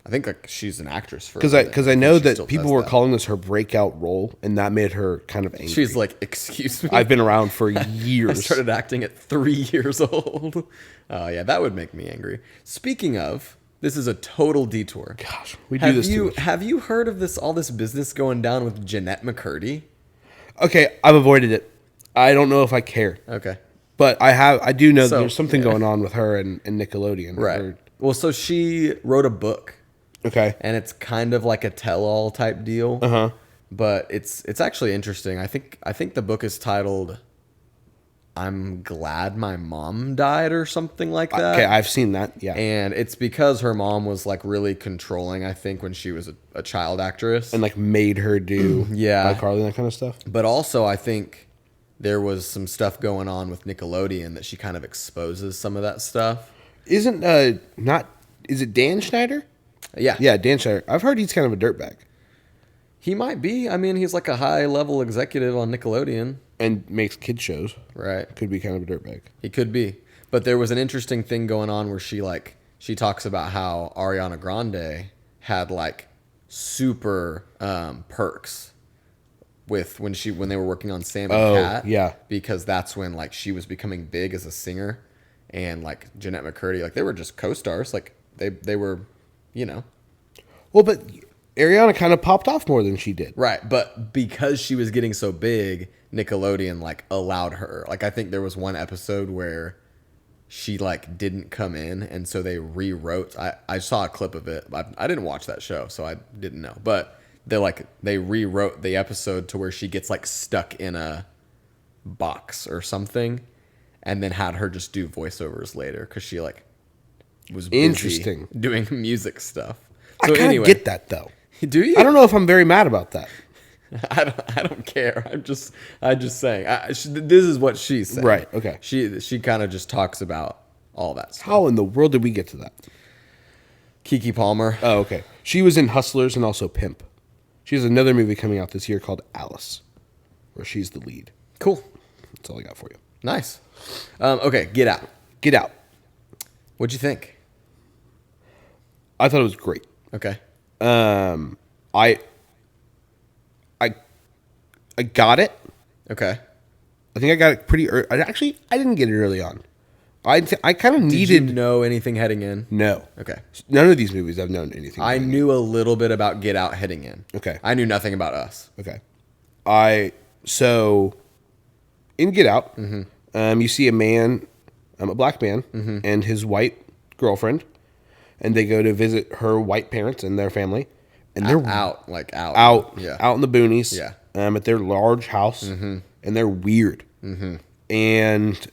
think like she's an actress for Because a I living. because I think know she that still people does were that. calling this her breakout role, and that made her kind of angry. She's like, excuse me. I've been around for I years. started acting at 3 years old. Oh yeah, that would make me angry. Speaking of, this is a total detour. Gosh, we do this too much. Have you heard of all this business going down with Jeanette McCurdy? Okay, I've avoided it. I don't know if I care, Okay. but I do know that So, there's something yeah. going on with her and Nickelodeon. Right. Or- Well, so she wrote a book, okay. and it's kind of like a tell-all type deal. Uh-huh. But it's actually interesting. I think the book is titled "I'm Glad My Mom Died" or something like that. Okay, I've seen that. Yeah. And it's because her mom was like really controlling, I think, when she was a child actress. And like made her do Yeah. iCarly and that kind of stuff. But also, I think there was some stuff going on with Nickelodeon that she kind of exposes some of that stuff. Isn't not is it Dan Schneider? Yeah. Yeah, Dan Schneider. I've heard he's kind of a dirtbag He might be. I mean, he's like a high level executive on Nickelodeon. and makes kid shows. Right. Could be kind of a dirtbag. He could be. But there was an interesting thing going on where she talks about how Ariana Grande had like super perks with when they were working on Sam and Oh, Cat. yeah. Because that's when like she was becoming big as a singer, and like Jeanette McCurdy, like they were just co-stars. Like they were, you know. Well, but Ariana kind of popped off more than she did. Right, but because she was getting so big, Nickelodeon like allowed her. Like I think there was one episode where she like didn't come in, and so they rewrote. I saw a clip of it. I didn't watch that show, so I didn't know. But they rewrote the episode to where she gets like stuck in a box or something, and then had her just do voiceovers later because she like was busy Interesting. doing music stuff. I So kind of anyway, get that though. do you? I don't know if I'm very mad about that. I don't care. I'm just saying. This is what she said. Right, okay. She kind of just talks about all that stuff. How in the world did we get to that? Keke Palmer. Oh, okay. She was in Hustlers and also Pimp. She has another movie coming out this year called Alice, where she's the lead. Cool. That's all I got for you. Nice. Okay, Get Out. Get Out. What'd you think? I thought it was great. Okay. I got it. Okay. I think I got it pretty early. Actually, I didn't get it early on. I kind of Did needed you know anything heading in? no. Okay. None of these movies I've known anything. I about. knew a little bit about Get Out heading in. Okay. I knew nothing about Us. Okay. So in Get Out, you see a man, a black man, and his white girlfriend, and they go to visit her white parents and their family, and they're Out. Yeah. out in the boonies, Yeah. at their large house, and they're weird. And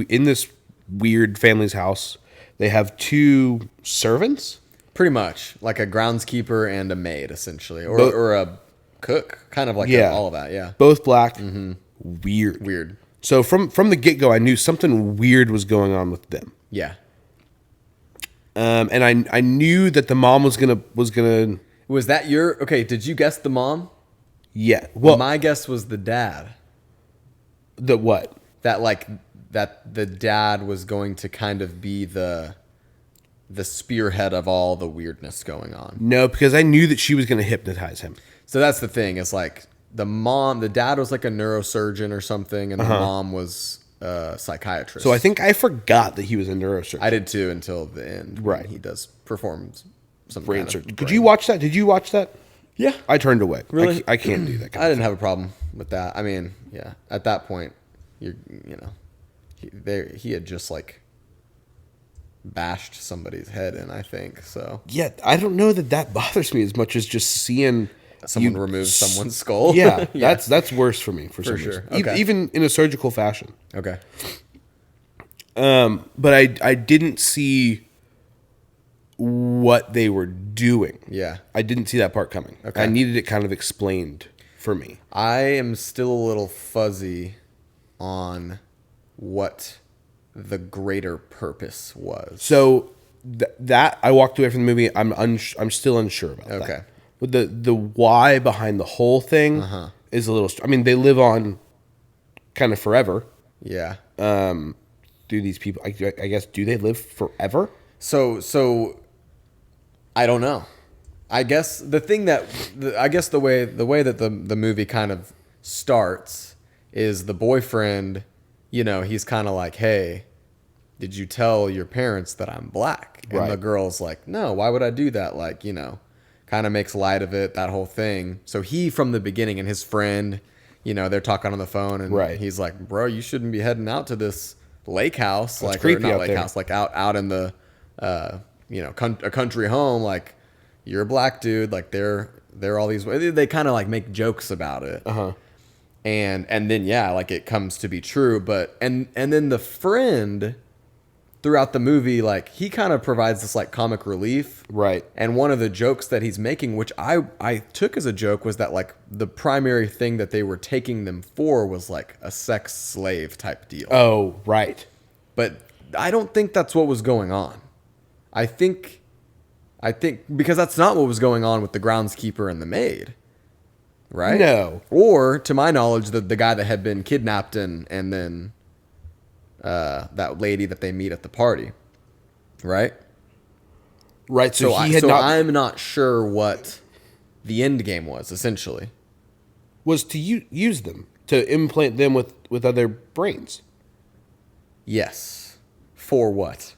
in this weird family's house, they have two servants. Pretty much like a groundskeeper and a maid, essentially, or Both- or a cook, kind of like Yeah. all of that. Yeah. Both black, weird. Weird. So from the get go, I knew something weird was going on with them. Yeah. And I knew that the mom was gonna Was that your okay? Did you guess the mom? yeah. Well, My guess was the dad. the what? That the dad was going to kind of be the spearhead of all the weirdness going on. No, because I knew that she was gonna hypnotize him. So that's the thing. It's like the dad was like a neurosurgeon or something, and the mom was a psychiatrist. So I think I forgot that he was a neurosurgeon. I did too until the end. when Right. He does perform some Brain kind of surgery. Did brain- you watch that? Did you watch that? Yeah. I turned away. Really? I can't do that. I didn't have a problem with that. I mean, yeah. At that point, he had just like bashed somebody's head in, I think. So Yeah, I don't know that bothers me as much as just seeing someone remove someone's skull. Yeah, that's worse for me for some sure. reason. Okay. Even in a surgical fashion. Okay. But I didn't see what they were doing. Yeah. I didn't see that part coming. Okay. I needed it kind of explained for me. I am still a little fuzzy on what the greater purpose was. So that I walked away from the movie. I'm still unsure about that. Okay. But the why behind the whole thing is a little. I mean, they live on kind of forever. Yeah. Do these people? I guess do they live forever? So I don't know. I guess the thing that the way that the movie kind of starts is the boyfriend, he's kind of like, "Hey, did you tell your parents that I'm black?" And the girl's like, "No, why would I do that?" Like, kind of makes light of it, that whole thing. So he, from the beginning, and his friend, they're talking on the phone, and he's like, "Bro, you shouldn't be heading out to this lake house, That's like, creepy or not out lake there. house, like out in the, a country home. Like, you're a black dude. Like, they're all these. They kind of like make jokes about it, and then like it comes to be true. But and then the friend, throughout the movie, like, he kind of provides this like comic relief. Right. And one of the jokes that he's making, which I took as a joke, was that like the primary thing that they were taking them for was like a sex slave type deal. Oh, right. But I don't think that's what was going on. I think because that's not what was going on with the groundskeeper and the maid. Right? No. Or, to my knowledge, the guy that had been kidnapped and then that lady that they meet at the party, right? Right. So I'm not sure what the end game was, essentially. Was to use them to implant them with other brains Yes. For what?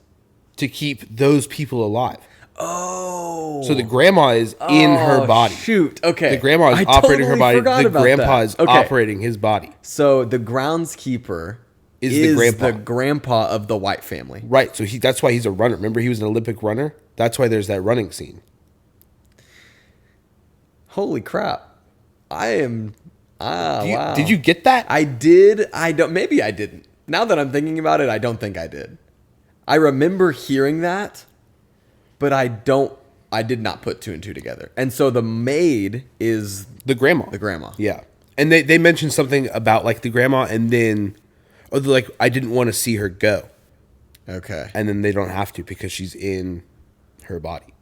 to keep those people alive. Oh. So the grandma is in her body. Shoot. Okay. The grandma is I operating her totally body. forgot The about grandpa that. is Okay. operating his body. So the groundskeeper Is is the grandpa. the grandpa of the White family. Right. So that's why he's a runner. Remember, he was an Olympic runner. That's why there's that running scene. Holy crap. I am... wow. Did you get that? I did. I don't... Maybe I didn't. Now that I'm thinking about it, I don't think I did. I remember hearing that, but I did not put two and two together. And so the maid is The grandma. the grandma. Yeah. And they mentioned something about like the grandma, and then, like, I didn't want to see her go. Okay. And then they don't have to because she's in her body.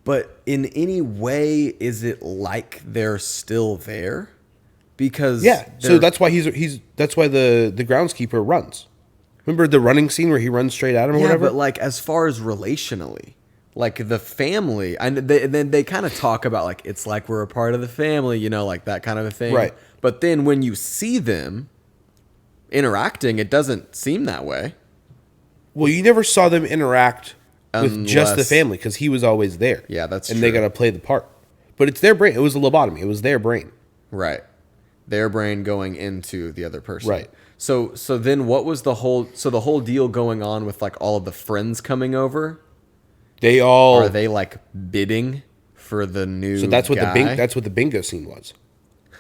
But in any way, is it like they're still there? Because Yeah. So that's why that's why the groundskeeper runs. Remember the running scene where he runs straight at him or whatever? But like as far as relationally, like the family, and then they kind of talk about like it's like we're a part of the family, like that kind of a thing. Right. But then when you see them interacting, it doesn't seem that way. Well, you never saw them interact with just the Unless- family because he was always there. Yeah, that's and they true. got to play the part. But it's their brain. It was a lobotomy. It was their brain. Their brain going into the other person. Right. So then what was the whole deal going on with like all of the friends coming over? They all Are they like bidding for the new So that's what guy? that's what the bingo scene was.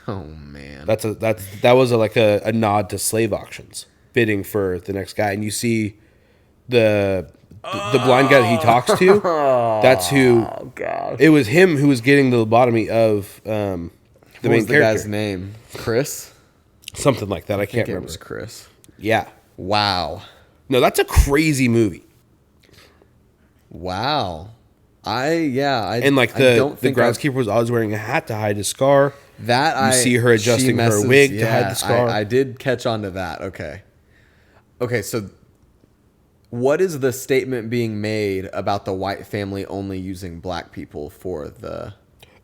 Oh man. That was a nod to slave auctions, bidding for the next guy, and you see the blind guy that he talks to. That's who. Oh god. It was him who was getting the lobotomy of the What main was the character. guy's name? Chris? Something like that. I I can't think it remember. was Chris. Yeah. Wow. No, that's a crazy movie. Wow. And like I the don't think I've- groundskeeper was always wearing a hat to hide his scar. That You see her adjusting she her wig to hide the scar. I did catch on to that. Okay, so what is the statement being made about the White family only using black people for the...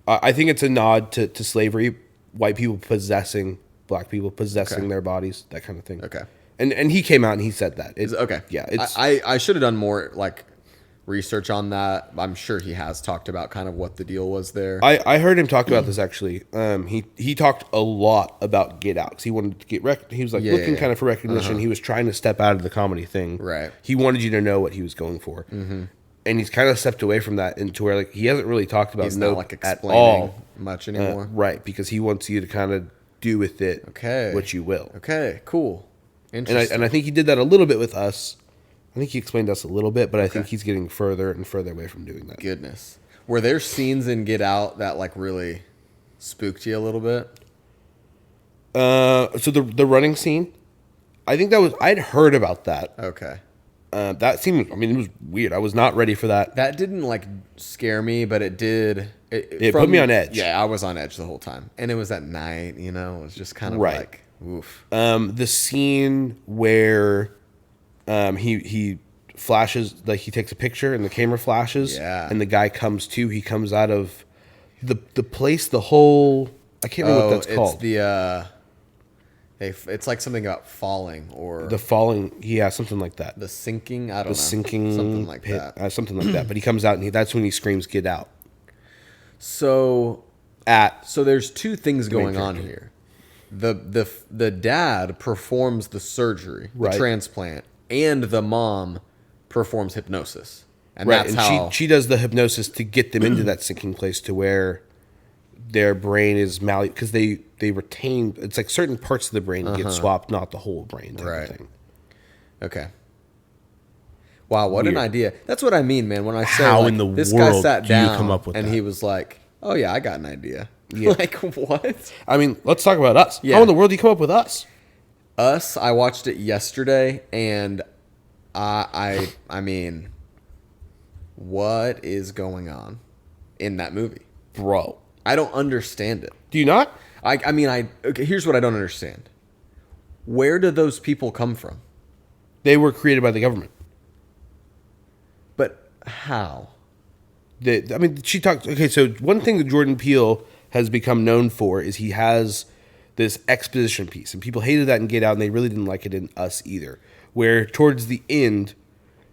I think it's a nod to slavery, white people possessing black people, possessing their bodies, that kind of thing. Okay. And he came out and he said that. Okay. Yeah. It's I should have done more like research on that. I'm sure he has talked about kind of what the deal was there. I heard him talk about this actually. He talked a lot about Get Out 'cause he wanted to get he was like looking kind of for recognition. He was trying to step out of the comedy thing. Right. He wanted you to know what he was going for. Mm-hmm. And he's kind of stepped away from that into where like he hasn't really talked about He's Nope not like at explaining all. much anymore. Right, because he wants you to kind of do with it what you will. Okay, cool. And Interesting. I think he did that a little bit with us. I think he explained to us a little bit, but I think he's getting further and further away from doing that. Goodness. Were there scenes in Get Out that like really spooked you a little bit? So the running scene, I think I'd heard about that. Okay. That seemed, I mean, it was weird. I was not ready for that. That didn't like scare me, but it did. It put me on edge. Yeah, I was on edge the whole time, and it was at night. You know, it was just kind of Right. like, oof. The scene where he flashes, like he takes a picture and the camera flashes, Yeah. and the guy comes to. He comes out of the place. The whole, I can't remember what that's called. It's the it's like something about falling or The falling, yeah, something like that. the sinking. I don't know. The sinking something like pit, that. something like that. But he comes out and that's when he screams, "Get out!" So At there's two things going on character. here. The dad performs the surgery, the Right. transplant, and the mom performs hypnosis. And right, that's and how she does the hypnosis to get them into that sinking place to where their brain is because they retain. It's like certain parts of the brain get swapped, not the whole brain. Type Right. of thing. Okay. Wow, what Weird. an idea. That's what I mean, man. When I say How like, in the this guy world sat do you down come up with and that? he was like, "Oh yeah, I got an idea." Yeah. Like what? I mean, let's talk about us. Yeah. How in the world do you come up with us? Us, I watched it yesterday and I mean, what is going on in that movie? Bro, I don't understand it. do you not? I mean, okay, here's what I don't understand. Where do those people come from? They were created by the government. But how? I mean, she talked. Okay, so one thing that Jordan Peele has become known for is he has this exposition piece, and people hated that in Get Out, and they really didn't like it in Us either. Where towards the end,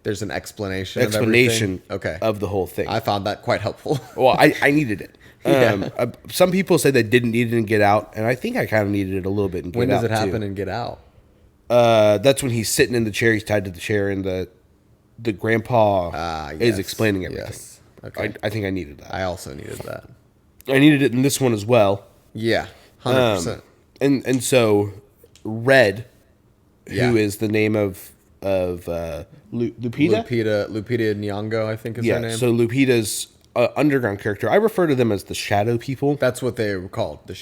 There's an explanation of everything? Okay. of the whole thing. I found that quite helpful. Well, I needed it. Yeah. Some people say they didn't need it in Get Out, and I think I kind of needed it a little bit in Get Out. When does it too. happen and Get Out? That's when he's sitting in the chair. He's tied to the chair, and the grandpa is Yes, explaining everything. yes. Okay. I think I needed that. I also needed that. I needed it in this one as well. Yeah, 100%. And so Red, Yeah. who is the name of Lupita? Lupita Nyong'o, I think is her Yeah. name. So Lupita's underground character. I refer to them as the Shadow People. That's what they were called, the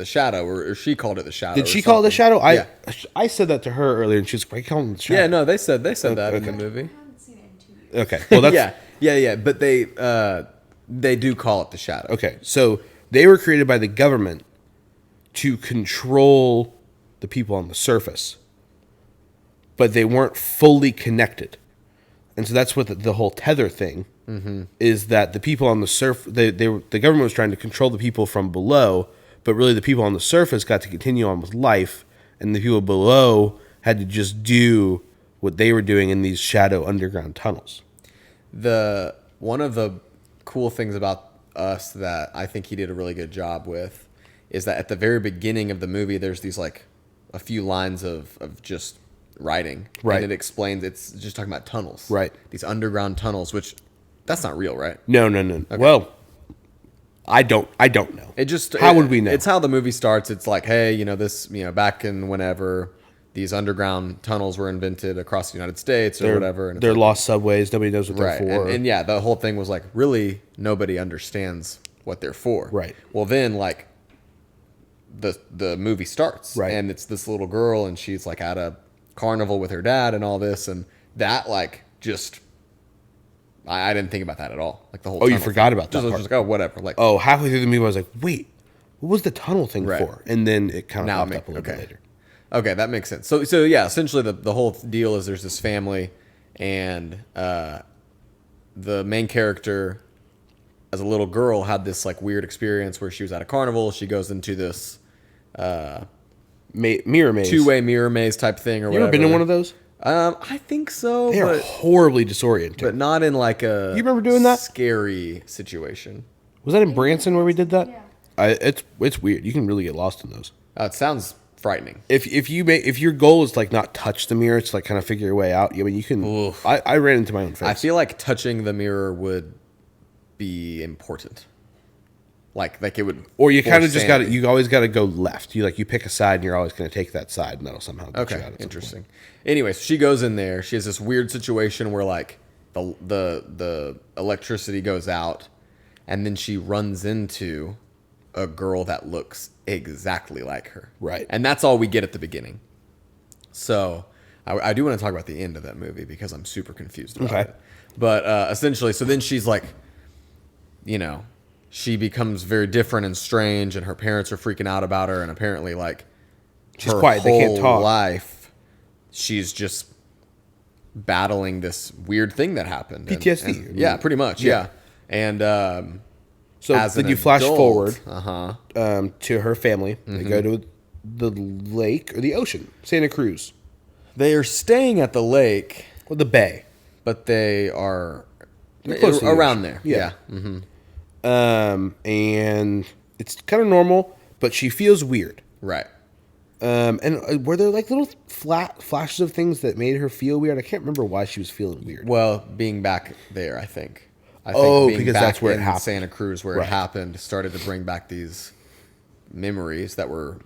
shadow, or she called it the shadow. Did or she call it the something. Shadow? Yeah. I said that to her earlier, and she was like, "Call them the Shadow." Yeah, no, they said that in the movie. I haven't seen it in 2 years. Okay. Well, that's Yeah. But they do call it the shadow. okay. So they were created by the government to control the people on the surface, but they weren't fully connected. And so that's what the whole tether thing is, that the people on the the government was trying to control the people from below, but really the people on the surface got to continue on with life, and the people below had to do what they were doing in these shadow underground tunnels. One of the cool things about Us that I think he did a really good job with is that at the very beginning of the movie, there's these like a few lines of just writing, Right. And it explains it's just talking about tunnels, Right. These underground tunnels, which that's not real, right? No. Well, I don't know. How would we know? It's how the movie starts. It's like, hey, back in whenever these underground tunnels were invented across the United States or whatever. And it's They're like, lost subways. Nobody knows what right. they're for. And yeah, the whole thing was like, really, nobody understands what they're for. Right. Well, then like the movie starts, Right. And it's this little girl, and she's like at a carnival with her dad and all this, and that like just. I didn't think about that at all. Like the whole. Oh, you tunnel forgot thing. about that Just, I was part. just like, oh, whatever. Like, Oh, halfway through the movie, I was like, wait, what was the tunnel thing Right. for? And then it kind of Now it popped up a little bit okay. later. Okay, that makes sense. So yeah, essentially the whole deal is there's this family, and the main character, as a little girl, had this like weird experience where she was at a carnival. She goes into this Mirror maze. two-way mirror maze type thing, or You whatever. ever been in one of those? I think so, They are but horribly disorienting. not in like a You remember doing that? scary situation. Was that in Branson where we did that? Yeah. It's weird. You can really get lost in those. It sounds frightening. If your goal is to like not touch the mirror, it's like kind of figure your way out. I mean, you can. Oof. I ran into my own face. I feel like touching the mirror would be important. Like it would. or you kind of force just got to. sanity. You always got to go left. You pick a side, and you're always going to take that side, and that'll somehow get you Okay, out at some interesting. Anyway, so she goes in there. She has this weird situation where like the electricity goes out, and then she runs into a girl that looks exactly like her. Right. And that's all we get at the beginning. So I do want to talk about the end of that movie because I'm super confused about Okay. it. But essentially, so then she's like, you know, she becomes very different and strange, and her parents are freaking out about her, and apparently, like, She's her quiet. They can't whole talk. life, she's just battling this weird thing that happened. PTSD. And yeah, pretty much. Yeah. Yeah. And So as then an you flash adult- forward Uh-huh. to her family. They go to the lake or the ocean, Santa Cruz, They are staying at the lake, or the bay. but they are close to the around ocean. there. Yeah. Yeah. And it's kind of normal, but she feels weird. Right. And were there like little flashes of things that made her feel weird? I can't remember why she was feeling weird. Well, being back there, I think. Being Because back that's where it in happened. Santa Cruz, where Right. it happened, started to bring back these memories that were,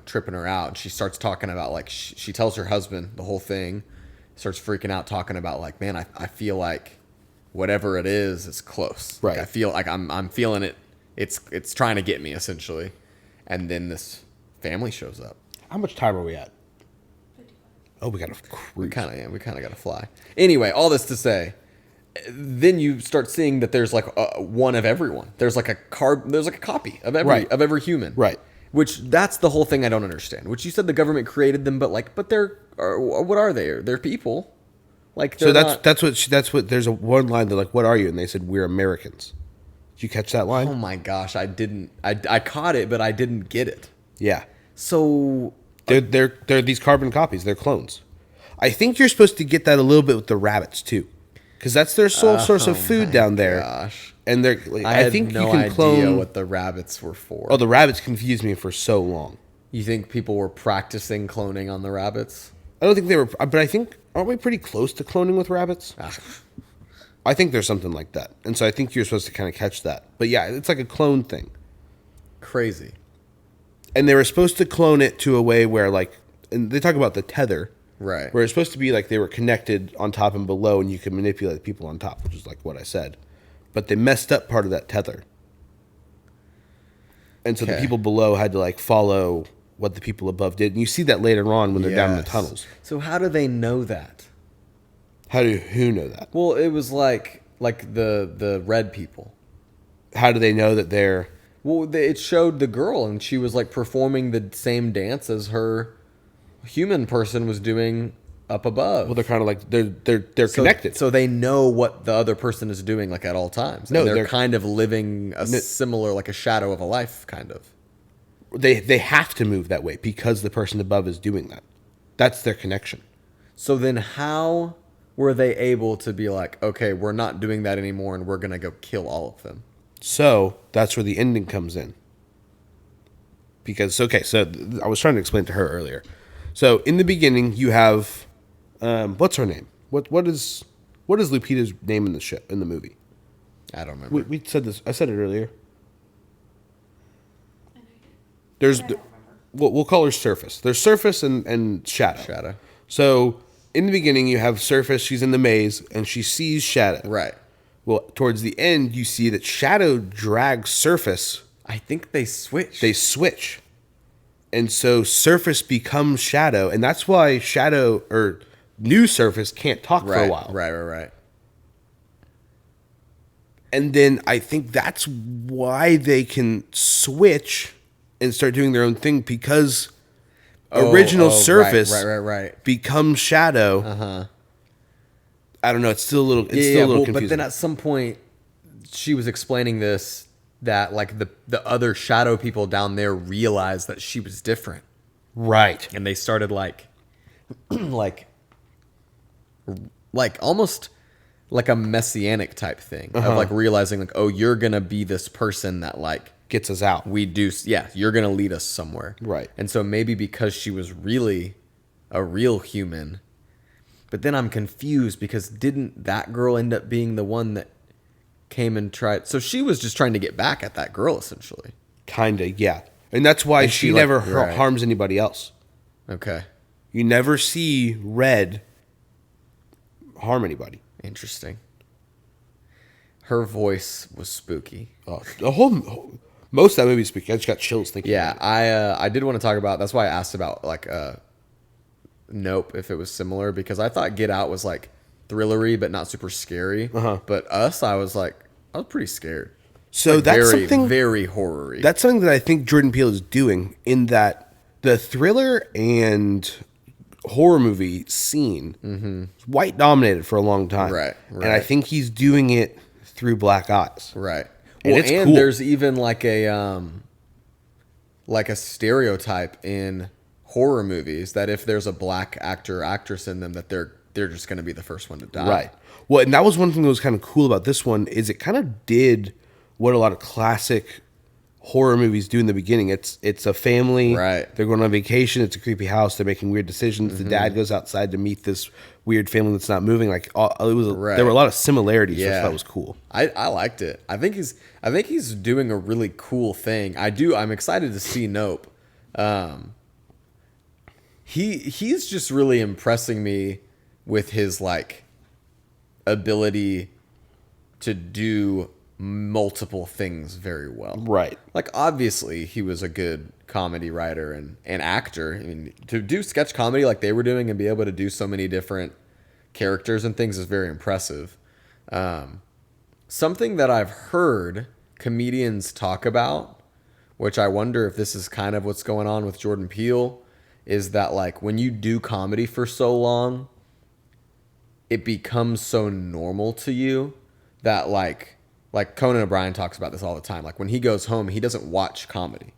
tripping her out. And she starts talking about, like, she tells her husband the whole thing, starts freaking out, talking about, like, man, I feel like whatever it is close. Right. Like, I feel like I'm feeling it. It's trying to get me, essentially. And then this family shows up. How much time are we at? Oh, we got to We cruise. kind of got to fly. Anyway, all this to say, then you start seeing that there's like one of everyone. There's like a copy of every human. Right. Which that's the whole thing I don't understand. Which you said the government created them, but what are they? They're people. Like So they're that's not- what there's a one line. They're like, "What are you?" And they said, "We're Americans." Did you catch that line? Oh my gosh, I didn't. I caught it, but I didn't get it. Yeah. So They're these carbon copies. They're clones. I think you're supposed to get that a little bit with the rabbits too, because that's their sole source of food down there. gosh, And they're. Like, I had think no you can idea clone. what the rabbits were for. Oh, the rabbits confused me for so long. You think people were practicing cloning on the rabbits? I don't think they were, but I think aren't we pretty close to cloning with rabbits? Ah, I think there's something like that, and so I think you're supposed to kind of catch that. But yeah, it's like a clone thing, crazy. and they were supposed to clone it to a way where like, and they talk about the tether, Right. Where it's supposed to be like they were connected on top and below, and you could manipulate people on top, which is like what I said. But they messed up part of that tether. And so the Okay. people below had to like follow what the people above did. And you see that later on when they're down in the Yes. tunnels. So how do they know that? Who know that? Well, it was like the red people. How do they know that they're Well, it showed the girl, and she was like performing the same dance as her human person was doing up above. well, they're kind of like they're So- connected. So they know what the other person is doing, like at all times. No, And they're they're- kind of living a similar, like a shadow of a life, kind of. They have to move that way because the person above is doing that. That's their connection. So then, how were they able to be like, okay, we're not doing that anymore, and we're gonna go kill all of them? So that's where the ending comes in. Because I was trying to explain to her earlier. So in the beginning, you have what's her name? What is Lupita's name in the movie? I don't remember. We said this. I said it earlier. I know you did. There's But I don't remember. we'll call her Surface. There's Surface and Shadow. Shadow. So in the beginning, you have Surface. She's in the maze and she sees Shadow. Right. Well, towards the end, you see that Shadow drags Surface. I think they switched. They switch. And so Surface becomes Shadow, and that's why Shadow or new Surface can't talk for a while. Right. And then I think that's why they can switch and start doing their own thing because original Surface Right. becomes Shadow. I don't know. It's still a little. It's still a little confusing. But then at some point, she was explaining this that like the other shadow people down there realized that she was different, right. and they started like almost like a messianic type thing of like realizing like, oh, you're gonna be this person that like Gets us out. you're gonna lead us somewhere, Right. And so maybe because she was really a real human, but then I'm confused because didn't that girl end up being the one that came and tried? So she was just trying to get back at that girl essentially. Kinda, yeah. And that's why And she she, like, never right. harms anybody else. Okay, You never see Red harm anybody. interesting. Her voice was spooky. Most of that movie is spooky. I just got chills thinking. Yeah, about it. I did want to talk about. That's why I asked about like Nope if it was similar, because I thought Get Out was like thrillery but not super scary. Uh-huh. But Us, I was pretty scared. So Like, that's very, something very horror-y. That's something that I think Jordan Peele is doing, in that the thriller and horror movie scene is white dominated for a long time. Right. And I think he's doing it through black eyes. Right. And Well, it's and cool. there's even like a stereotype in horror movies that if there's a black actor or actress in them, that they're just going to be the first one to die. Right. Well, and that was one thing that was kind of cool about this one, is it kind of did what a lot of classic horror movies do in the beginning. It's a family. Right. They're going on vacation. It's a creepy house. They're making weird decisions. The dad goes outside to meet this weird family that's not moving. Like there were a lot of similarities, which I thought was cool. I liked it. I think he's doing a really cool thing. I'm excited to see Nope. He's just really impressing me with his like ability to do multiple things very well. Right. Like, obviously he was a good comedy writer and actor. I mean, to do sketch comedy like they were doing and be able to do so many different characters and things is very impressive. Something that I've heard comedians talk about, which I wonder if this is kind of what's going on with Jordan Peele, is that like when you do comedy for so long, it becomes so normal to you that like Conan O'Brien talks about this all the time. Like when he goes home, he doesn't watch comedy.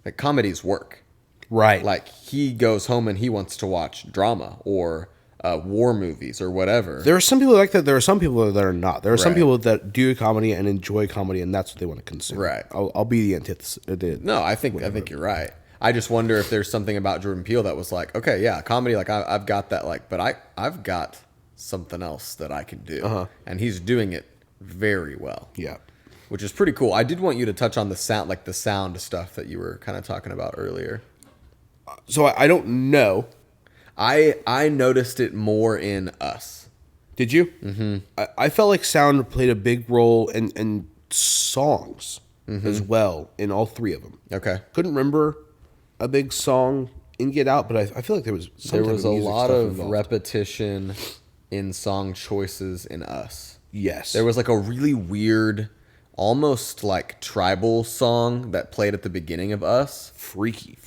Like comedy's work. Right. Like he goes home and he wants to watch drama or war movies or whatever. There are some people like that. There are some people that are not. There are some Right. people that do comedy and enjoy comedy, and that's what they want to consume. Right. I'll be the antithesis. No, I think you're right. I just wonder if there's something about Jordan Peele that was like, okay, yeah, comedy, like I've got that, like, but I've got something else that I can do, and he's doing it very well. Yeah. Which is pretty cool. I did want you to touch on the sound stuff that you were kind of talking about earlier. So I don't know. I noticed it more in Us. Did you? Mm-hmm. I felt like sound played a big role in songs as well in all three of them. Okay. Couldn't remember a big song in Get Out, but I feel like there was some type a music lot stuff of involved. repetition in song choices in Us. Yes. There was like a really weird, almost like tribal song that played at the beginning of Us. freaky.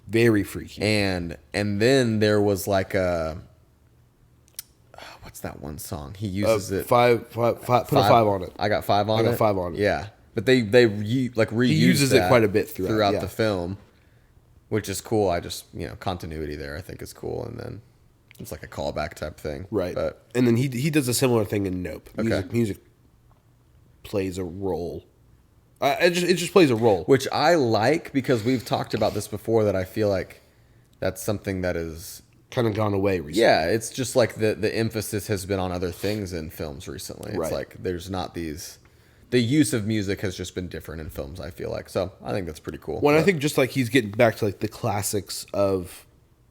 Very freaky. And then there was like a what's that one song? He uses it. Five. Put a 5 on it. I got 5 on it. I got 5 on it. Yeah, but they reuse He uses it that quite a bit throughout, yeah. the film, which is cool. I just continuity there I think is cool, and then it's like a callback type thing, Right. But and then he does a similar thing in Nope. Okay. Music plays a role. It just plays a role. which I like because we've talked about this before. That I feel like that's something that is. Kind of gone away recently. Yeah, it's just like the emphasis has been on other things in films recently. It's Right. like there's not these. The use of music has just been different in films, I feel like. So I think that's pretty cool. Well, I But- think just like he's getting back to like the classics of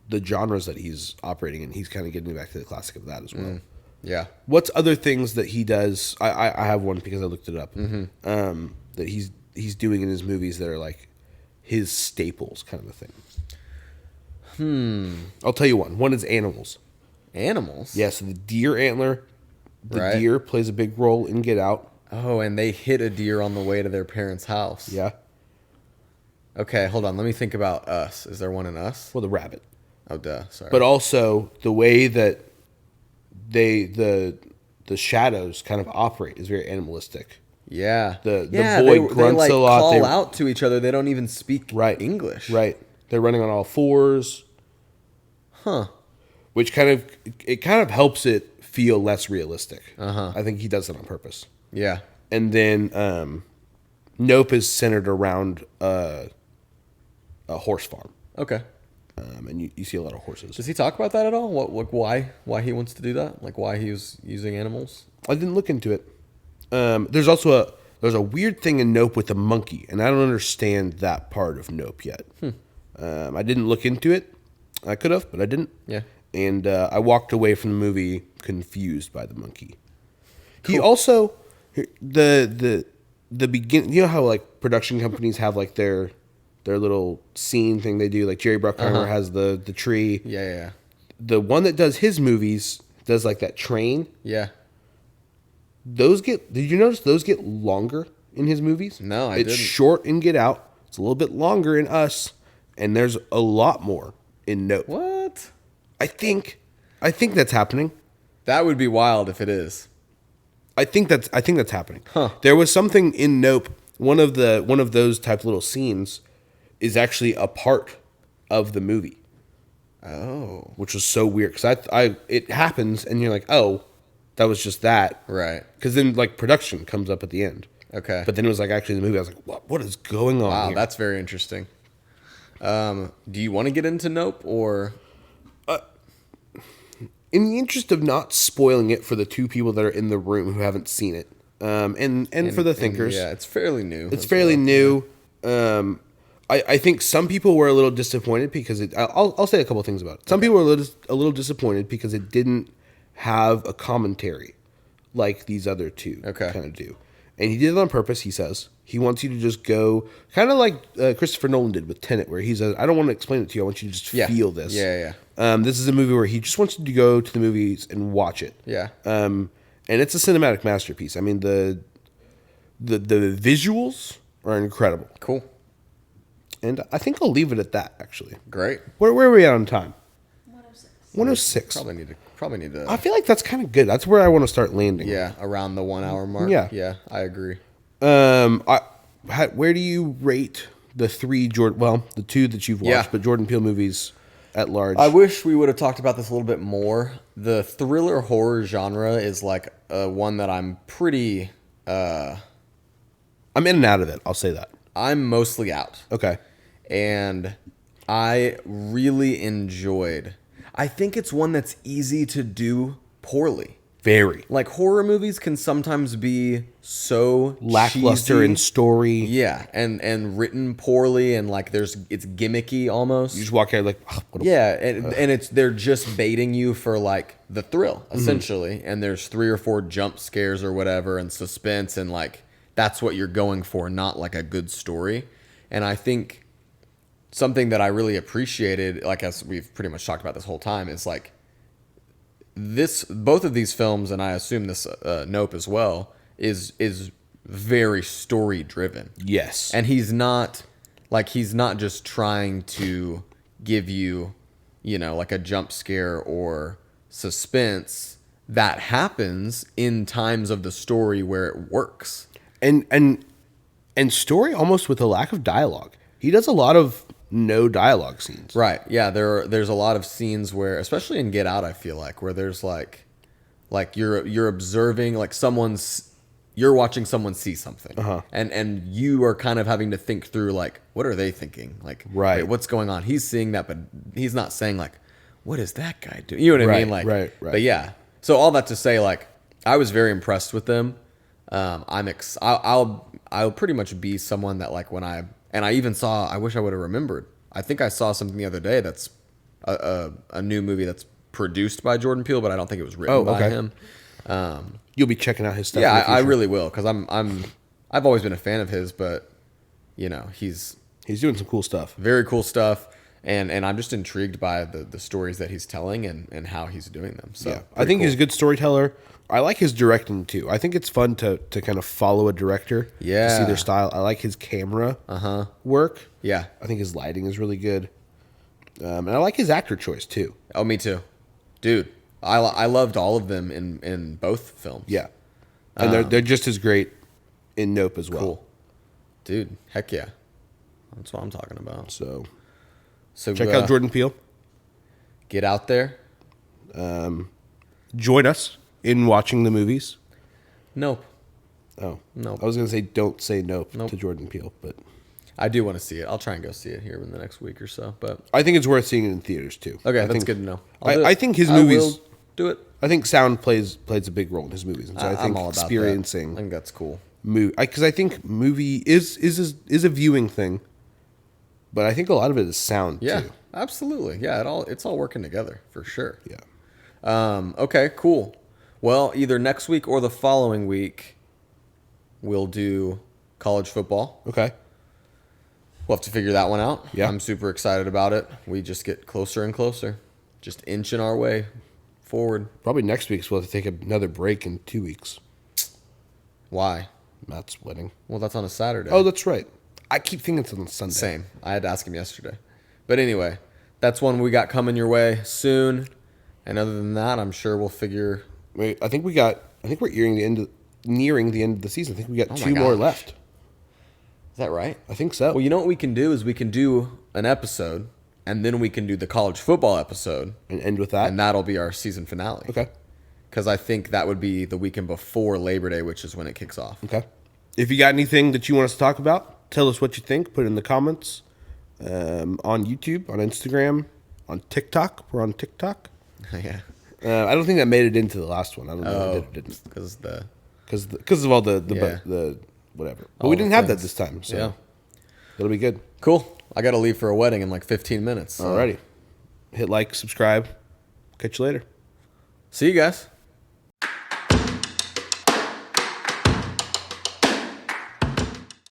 the genres that he's operating in, he's kind of getting back to the classic of that as well. yeah. What's other things that he does? I have one because I looked it up. That he's doing in his movies that are like his staples, kind of a thing. I'll tell you one. One is animals. Animals? Yeah, so the deer antler, the Right. deer plays a big role in Get Out. Oh, and they hit a deer on the way to their parents' house. Yeah. Okay, hold on. Let me think about Us. Is there one in Us? Well, the rabbit. Oh, duh. Sorry. But also the way that the shadows kind of operate is very animalistic. yeah. the yeah, boy they grunts like a lot. call They- out to each other. They don't even speak English. Right. They're running on all fours. Huh. Which kind of helps it feel less realistic. I think he does it on purpose. Yeah. And then Nope is centered around a horse farm. Okay. And you see a lot of horses. Does he talk about that at all? Why he wants to do that? Like why he was using animals? I didn't look into it. There's also a weird thing in Nope with the monkey, and I don't understand that part of Nope yet. I didn't look into it. I could have, but I didn't. Yeah. And I walked away from the movie confused by the monkey. He also the begin. You know how like production companies have like their little scene thing they do. Like Jerry Bruckheimer has the tree. Yeah. the one that does his movies does like that train. Yeah. Did you notice those get longer in his movies? No, I it's didn't. short in Get Out. It's a little bit longer in Us, and there's a lot more in Nope. What? I think that's happening. That would be wild if it is. I think that's happening. Huh. There was something in Nope. One of those type little scenes is actually a part of the movie. Oh. Which was so weird because it happens and you're like, oh, that was just that. Right. Because then like production comes up at the end. Okay. But then it was like actually the movie. I was like, what is going on Wow, here? that's very interesting. Do you want to get into Nope or? In the interest of not spoiling it for the two people that are in the room who haven't seen it, and for the thinkers, yeah, it's fairly new. it's fairly new. I think some people were a little disappointed because I'll say a couple things about it. Some people were a little disappointed because it didn't have a commentary like these other two kind of do. And he did it on purpose, he says. He wants you to just go, kind of like Christopher Nolan did with Tenet, where he says, I don't want to explain it to you, I want you to just feel this. Yeah. This is a movie where he just wants you to go to the movies and watch it. Yeah. And it's a cinematic masterpiece. I mean, the visuals are incredible. Cool. And I think I'll leave it at that, actually. Great. Where are we at on time? 106. 106. Probably need to. I feel like that's kind of good. That's where I want to start landing. Yeah, around the 1 hour mark. Yeah. Yeah, I agree. Where do you rate the the two that you've watched, Yeah. but Jordan Peele movies at large? I wish we would have talked about this a little bit more. The thriller horror genre is like one that I'm pretty. I'm in and out of it. I'll say that. I'm mostly out. Okay. And I really enjoyed. I think it's one that's easy to do poorly. Very. Like horror movies can sometimes be so Lackluster cheesy. in story. Yeah, and written poorly and like it's gimmicky almost. You just walk out like, oh, And they're just baiting you for like the thrill essentially, and there's 3 or 4 jump scares or whatever and suspense and like that's what you're going for, not like a good story. And I think something that I really appreciated, like as we've pretty much talked about this whole time, is like both of these films, and I assume this Nope as well, is very story driven. Yes. And he's not just trying to give you, like a jump scare or suspense that happens in times of the story where it works. And story almost with a lack of dialogue. He does a lot of no dialogue scenes. Right. Yeah. There's a lot of scenes where, especially in Get Out, I feel like where there's like you're observing, like you're watching someone see something, and you are kind of having to think through like, what are they thinking? Like, right. Wait, what's going on? He's seeing that, but he's not saying like, what is that guy doing? You know what I mean? Like, right. But yeah. So all that to say, like, I was very impressed with them. I'll pretty much be someone that like I even saw, I wish I would have remembered. I think I saw something the other day that's a new movie that's produced by Jordan Peele, but I don't think it was written by him. You'll be checking out his stuff. Yeah, I really will, because I've always been a fan of his, but he's doing some cool stuff. Very cool stuff, and I'm just intrigued by the stories that he's telling and how he's doing them. So yeah. I think he's a good storyteller. I like his directing too. I think it's fun to kind of follow a director. Yeah. To see their style. I like his camera work. Yeah. I think his lighting is really good. And I like his actor choice too. Oh, me too. Dude, I loved all of them in both films. Yeah. And they're just as great in Nope as well. Cool. Dude, heck yeah. That's what I'm talking about. So Check out Jordan Peele. Get out there. Join us in watching the movies. Nope. Oh. Nope. I was going to say don't say nope Nope. to Jordan Peele, but I do want to see it. I'll try and go see it here in the next week or so. But I think it's worth seeing it in theaters too. okay, I that's think, good to know. I think his I movies will do it. I think sound plays a big role in his movies, and so I think I'm all about experiencing that. I think that's cool. because I think movie is a viewing thing, but I think a lot of it is sound Yeah, too. absolutely. Yeah, it's all working together for sure. Yeah. Okay, cool. Well, either next week or the following week, we'll do college football. Okay. We'll have to figure that one out. Yeah. I'm super excited about it. We just get closer and closer. just inching our way forward. Probably next week, so we'll have to take another break in 2 weeks. Why? Matt's wedding. Well, that's on a Saturday. Oh, that's right. I keep thinking it's on Sunday. Same. I had to ask him yesterday. But anyway, that's one we got coming your way soon. And other than that, I'm sure we'll figure. Wait, I think we're nearing the end of the season. I think we got Oh my 2 more gosh. left. Is that right? I think so. Well, you know what we can do is we can do an episode, and then we can do the college football episode, And end with that. and that'll be our season finale. Okay. Because I think that would be the weekend before Labor Day, which is when it kicks off. Okay. If you got anything that you want us to talk about, tell us what you think. Put it in the comments on YouTube, on Instagram, on TikTok. We're on TikTok. Yeah. I don't think that made it into the last one. I don't know if it didn't. Because of all the whatever. But All we the didn't have that things. this time. So Yeah. it'll be good. Cool. I got to leave for a wedding in like 15 minutes. So. Alrighty. Hit like, subscribe. Catch you later. See you guys.